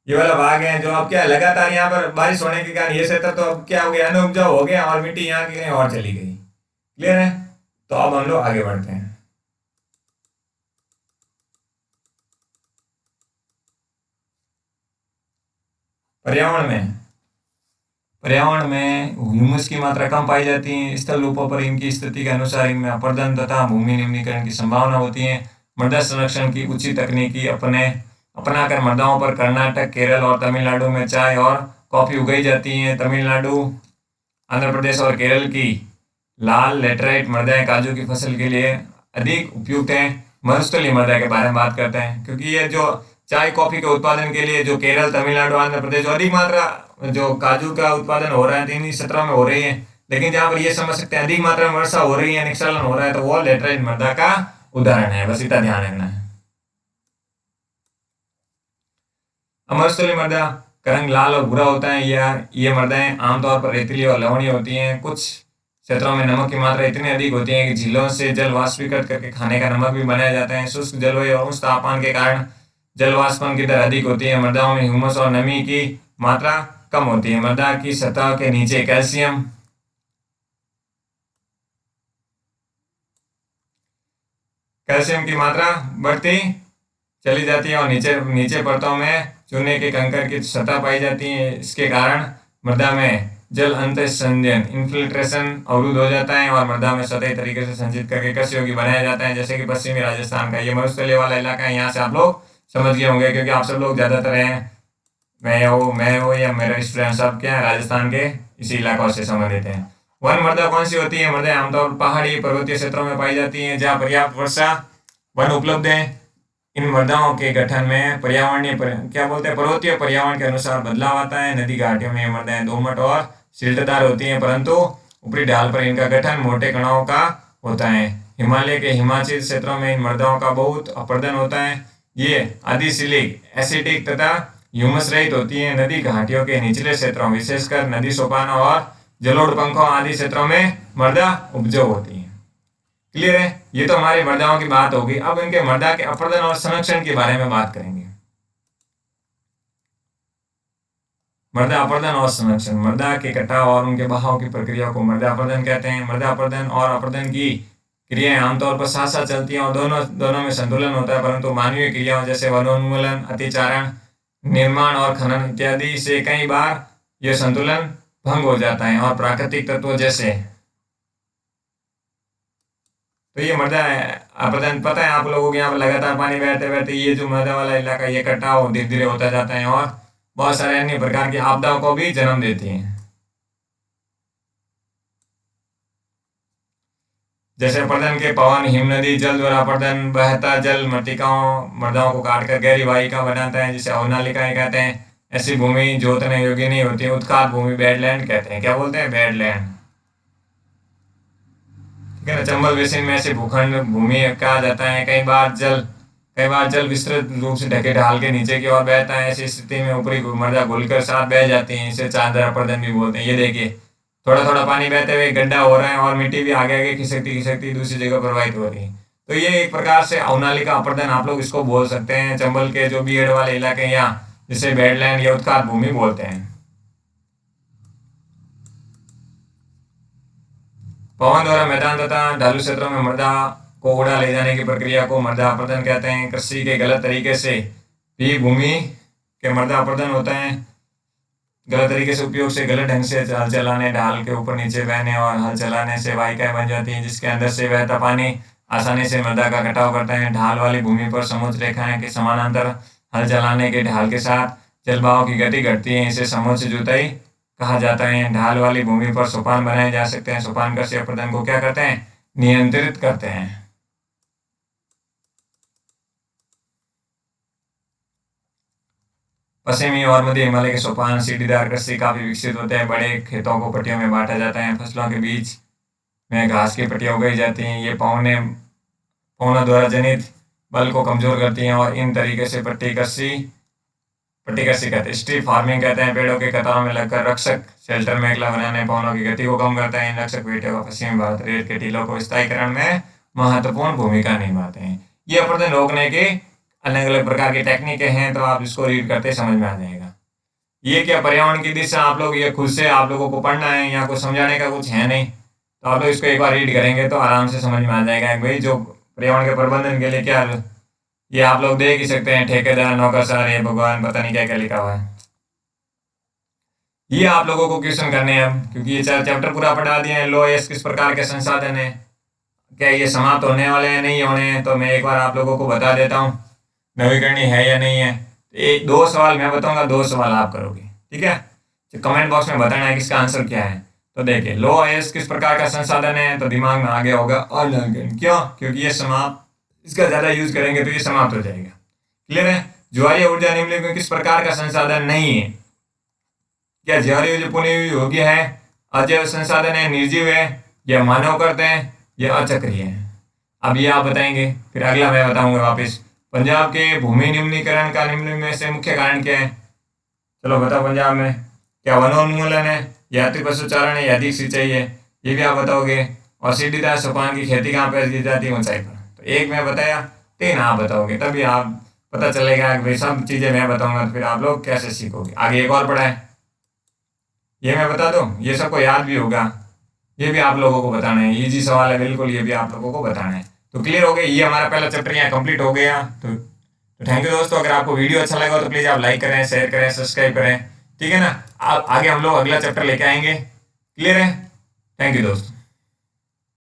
Speaker 1: ये वाला भाग है जो अब क्या लगातार यहाँ पर बारिश होने के कारण ये क्षेत्र तो अब क्या हो गया? अनउपजाऊ हो गया और मिट्टी यहाँ की कहीं और चली गई। क्लियर है? तो अब हम लोग आगे बढ़ते हैं। पर्यावरण में ह्यूमस की मात्रा कम पाई जाती है। स्थल रूपों पर इनकी स्थिति के अनुसार इनमें अपरदन तथा भूमि निम्नीकरण की संभावना होती है। मृदा संरक्षण की उचित तकनीकी अपनाकर मृदाओं पर कर्नाटक, केरल और तमिलनाडु में चाय और कॉफी उगाई जाती है। तमिलनाडु, आंध्र प्रदेश और केरल की लाल लेटराइट मृदाएं काजू की फसल के लिए अधिक उपयुक्त हैं। मरुस्थलीय मृदा के बारे में बात करते हैं, क्योंकि ये जो चाय कॉफी के उत्पादन के लिए जो केरल, तमिलनाडु, आंध्र प्रदेश अधिक मात्रा जो काजू का उत्पादन हो रहा है इन क्षेत्रों में हो रही है। लेकिन जहाँ पर ये समझ सकते हैं अधिक मात्रा में वर्षा हो रही है, निस्सालन हो रहा है, तो वो लेटराइट मृदा का उदाहरण है। बस इतना ध्यान रखना है। मरुस्थलीय मृदा का रंग लाल और भूरा होता है। ये मृदाएं आमतौर पर रेतीली और लवणीय होती हैं। कुछ क्षेत्रों में नमक की मात्रा इतनी अधिक होती है कि झीलों से जल वाष्पीकृत करके खाने का नमक भी बनाया जाता है। शुष्क जलवायु और उच्च तापमान के कारण जल वाष्पन की दर अधिक होती है। मृदाओं में ह्यूमस और नमी की मात्रा कम होती है। मृदा की सतह के नीचे कैल्शियम की मात्रा बढ़ती चली जाती है और नीचे परतों में चूने के कंकड़ की सतह पाई जाती है। इसके कारण मृदा में जल अंतःसंचयन इन्फिल्ट्रेशन अवरुद्ध हो जाता है और मृदा में सतही तरीके से संचित करके कृषि योग्य बनाया जाता है। जैसे कि पश्चिमी राजस्थान का ये मरुस्थलीय वाला इलाका है, यहाँ से आप लोग समझ गए होंगे, क्योंकि आप सब लोग ज्यादातर हैं, मैं हो या मेरे स्टूडेंट सब क्या है राजस्थान के इसी इलाकों से संबंधित हैं। वन मृदा कौन सी होती है? मृदा आमतौर पर पहाड़ी पर्वतीय क्षेत्रों में पाई जाती है, जहाँ पर्याप्त वर्षा वन उपलब्ध है। इन मृदाओं के गठन में पर्वतीय पर्यावरण के अनुसार बदलाव आता है। नदी घाटियों में मृदाएं दोमट और सिल्टदार होती हैं, परंतु ऊपरी ढाल पर इनका गठन मोटे कणों का होता है। हिमालय के हिमाचल क्षेत्रों में इन मृदाओं का बहुत अपरदन होता है। ये अधिशिलिक, एसिडिक तथा ह्यूमस रहित होती है। नदी घाटियों के निचले क्षेत्रों, विशेषकर नदी सोपानों और जलोढ़ पंखों आदि क्षेत्रों में मृदा उपजाऊ होती है। क्लियर है? ये तो हमारी मृदाओं की बात होगी। अब इनके मृदा के अपरदन और संरक्षण के बारे में बात करेंगे। मृदा अपरदन और संरक्षण। मृदा के कटाव और उनके बहाव की प्रक्रिया को मृदा अपरदन कहते हैं। मृदा अपरदन और अपरदन की क्रियाएं आमतौर पर साथ साथ चलती हैं और दोनों में संतुलन होता है, परंतु मानवीय क्रियाओं जैसे वनोन्मूलन, अतिचारण, निर्माण और खनन इत्यादि से कई बार यह संतुलन भंग हो जाता है। और प्राकृतिक तत्वों जैसे, तो ये मृदा अपरदन पता है आप लोगों को, यहाँ पर लगातार पानी बहते बहते ये जो मृदा वाला इलाका ये कटाव धीरे धीरे होता जाता है और बहुत सारे अन्य प्रकार की आपदाओं को भी जन्म देती है। जैसे अपरदन के पवन, हिमनदी, जल द्वारा अपरदन, बहता जल मृतिकाओं मृदाओं को काटकर गहरी वाहिका बनाता है जिसे अवनालिकाएं कहते हैं। ऐसी भूमि जोतने योग्य नहीं होती, उत्खात भूमि बेडलैंड कहते हैं। क्या बोलते हैं? बेडलैंड। ठीक है ना। चंबल बेसिन में ऐसे भूखंड भूमि कहा जाता है। कई बार जल विस्तृत रूप से ढके ढाल के नीचे की ओर बहता है। ऐसी स्थिति में ऊपरी मृदा घुलकर साथ बह जाती है, इसे चादर अपरदन भी बोलते हैं। ये देखिए, थोड़ा थोड़ा पानी बहते हुए गड्ढा हो रहा है और मिट्टी भी आगे आगे खिसकती खिसकती दूसरी जगह प्रवाहित हो रही है। तो ये एक प्रकार से अवनालिका अपरदन आप लोग इसको बोल सकते हैं। चंबल के जो बीहड़ वाले इलाके या जिसे बेडलैंड या उत्खात भूमि बोलते हैं। पवन द्वारा मैदान तथा ढालू क्षेत्रों में मृदा को उड़ा ले जाने की प्रक्रिया को मृदा अपरदन कहते हैं। कृषि के गलत तरीके से भी भूमि के मृदा अपरदन होता है। गलत तरीके से उपयोग से, गलत ढंग से हल चलाने, ढाल के ऊपर नीचे बहने और हल चलाने से वाहिकाएं बन जाती हैं जिसके अंदर से बहता पानी आसानी से मृदा का कटाव करता है। ढाल वाली भूमि पर समुद्र रेखाएं के समानांतर हल चलाने के ढाल के साथ जलबहाव की गति घटती है, इसे समुद्र जुताई कहा जाता है। ढाल वाली भूमि पर सोपान बनाए जा सकते हैं। सोपान कृषि अपरदन को क्या करते हैं? नियंत्रित करते हैं। पश्चिमी और मध्य हिमालय के सोपान सीढ़ीदार कृषि काफी विकसित होते हैं। बड़े खेतों को पट्टियों में बांटा जाता है। फसलों के बीच में घास की पट्टियां उगाई जाती हैं। ये पौनों द्वारा जनित बल को कमजोर करती हैं और इन तरीके से पट्टी कृषि कहते हैं। स्ट्रिप फार्मिंग कहते हैं। पेड़ों के कतारों में लगकर रक्षक शेल्टर में एकला बनाने पौनों की गति को कम करता है। इन रक्षक पेड़ों का पश्चिमी भारत रेत के टीलों को स्थायीकरण में महत्वपूर्ण भूमिका निभाते हैं। ये अपरदन रोकने के अलग अलग प्रकार की टेक्निकें हैं, तो आप इसको रीड करते समझ में आ जाएगा। ये क्या पर्यावरण की दिशा आप लोग ये खुद से आप लोगों को पढ़ना है, यहाँ कुछ समझाने का कुछ है नहीं, तो आप लोग इसको एक बार रीड करेंगे तो आराम से समझ में आ जाएगा भाई जो पर्यावरण के प्रबंधन के लिए क्या। ये आप लोग देख ही सकते हैं, ठेकेदार, नौकरशाह, ये भगवान, पता नहीं क्या क्या लिखा हुआ है। ये आप लोगों को क्वेश्चन करने हैं अब, क्योंकि ये चैप्टर पूरा पढ़ा दिए हैं। लो एस किस प्रकार के संसाधन है, क्या ये समाप्त होने वाले हैं, नहीं होने हैं, तो मैं एक बार आप लोगों को बता देता हूँ नवीकरणीय है या नहीं है। एक 2 सवाल मैं बताऊंगा, 2 सवाल आप करोगे, ठीक है। तो कमेंट बॉक्स में बताना है किसका आंसर क्या है। तो देखिए, लो एस किस प्रकार का संसाधन है, तो दिमाग में आ गया होगा अनवीकरण। क्यों? क्योंकि ये इसका ज्यादा यूज करेंगे तो ये समाप्त हो जाएगा। क्लियर है। ज्वारीय ऊर्जा निम्नलिखित में किस प्रकार का संसाधन नहीं है? क्या ज्वारीय ऊर्जा पुनः योग्य है, अजैव संसाधन है, निर्जीव है, या मानव करते हैं, या अचक्रीय है? अब ये आप बताएंगे, फिर अगला मैं बताऊंगा वापिस। पंजाब के भूमि निम्नीकरण का निम्न में से मुख्य कारण क्या है? चलो बताओ, पंजाब में क्या वनोन्मूलन है, या अति पशुचारण है, या अधिक सिंचाई है? ये भी आप बताओगे। और सीढ़ीदार सोपान की खेती कहाँ पर की जाती है? ऊंचाई पर। तो एक मैं बताया, 3 आप बताओगे, तभी आप पता चलेगा कि भाई सब चीजें मैं बताऊंगा तो फिर आप लोग कैसे सीखोगे। आगे एक और पढ़ा है, ये मैं बता दूं, ये सबको याद भी होगा, ये भी आप लोगों को बताना है। इजी सवाल है बिल्कुल, ये भी आप लोगों को बताना है। तो क्लियर हो गया, ये हमारा पहला चैप्टर यहाँ कंप्लीट हो गया। तो थैंक यू दोस्तों। अगर आपको वीडियो अच्छा लगा तो प्लीज आप लाइक करें, शेयर करें, सब्सक्राइब करें, ठीक है ना। आगे हम लोग अगला चैप्टर लेके आएंगे। क्लियर है। थैंक यू दोस्तों।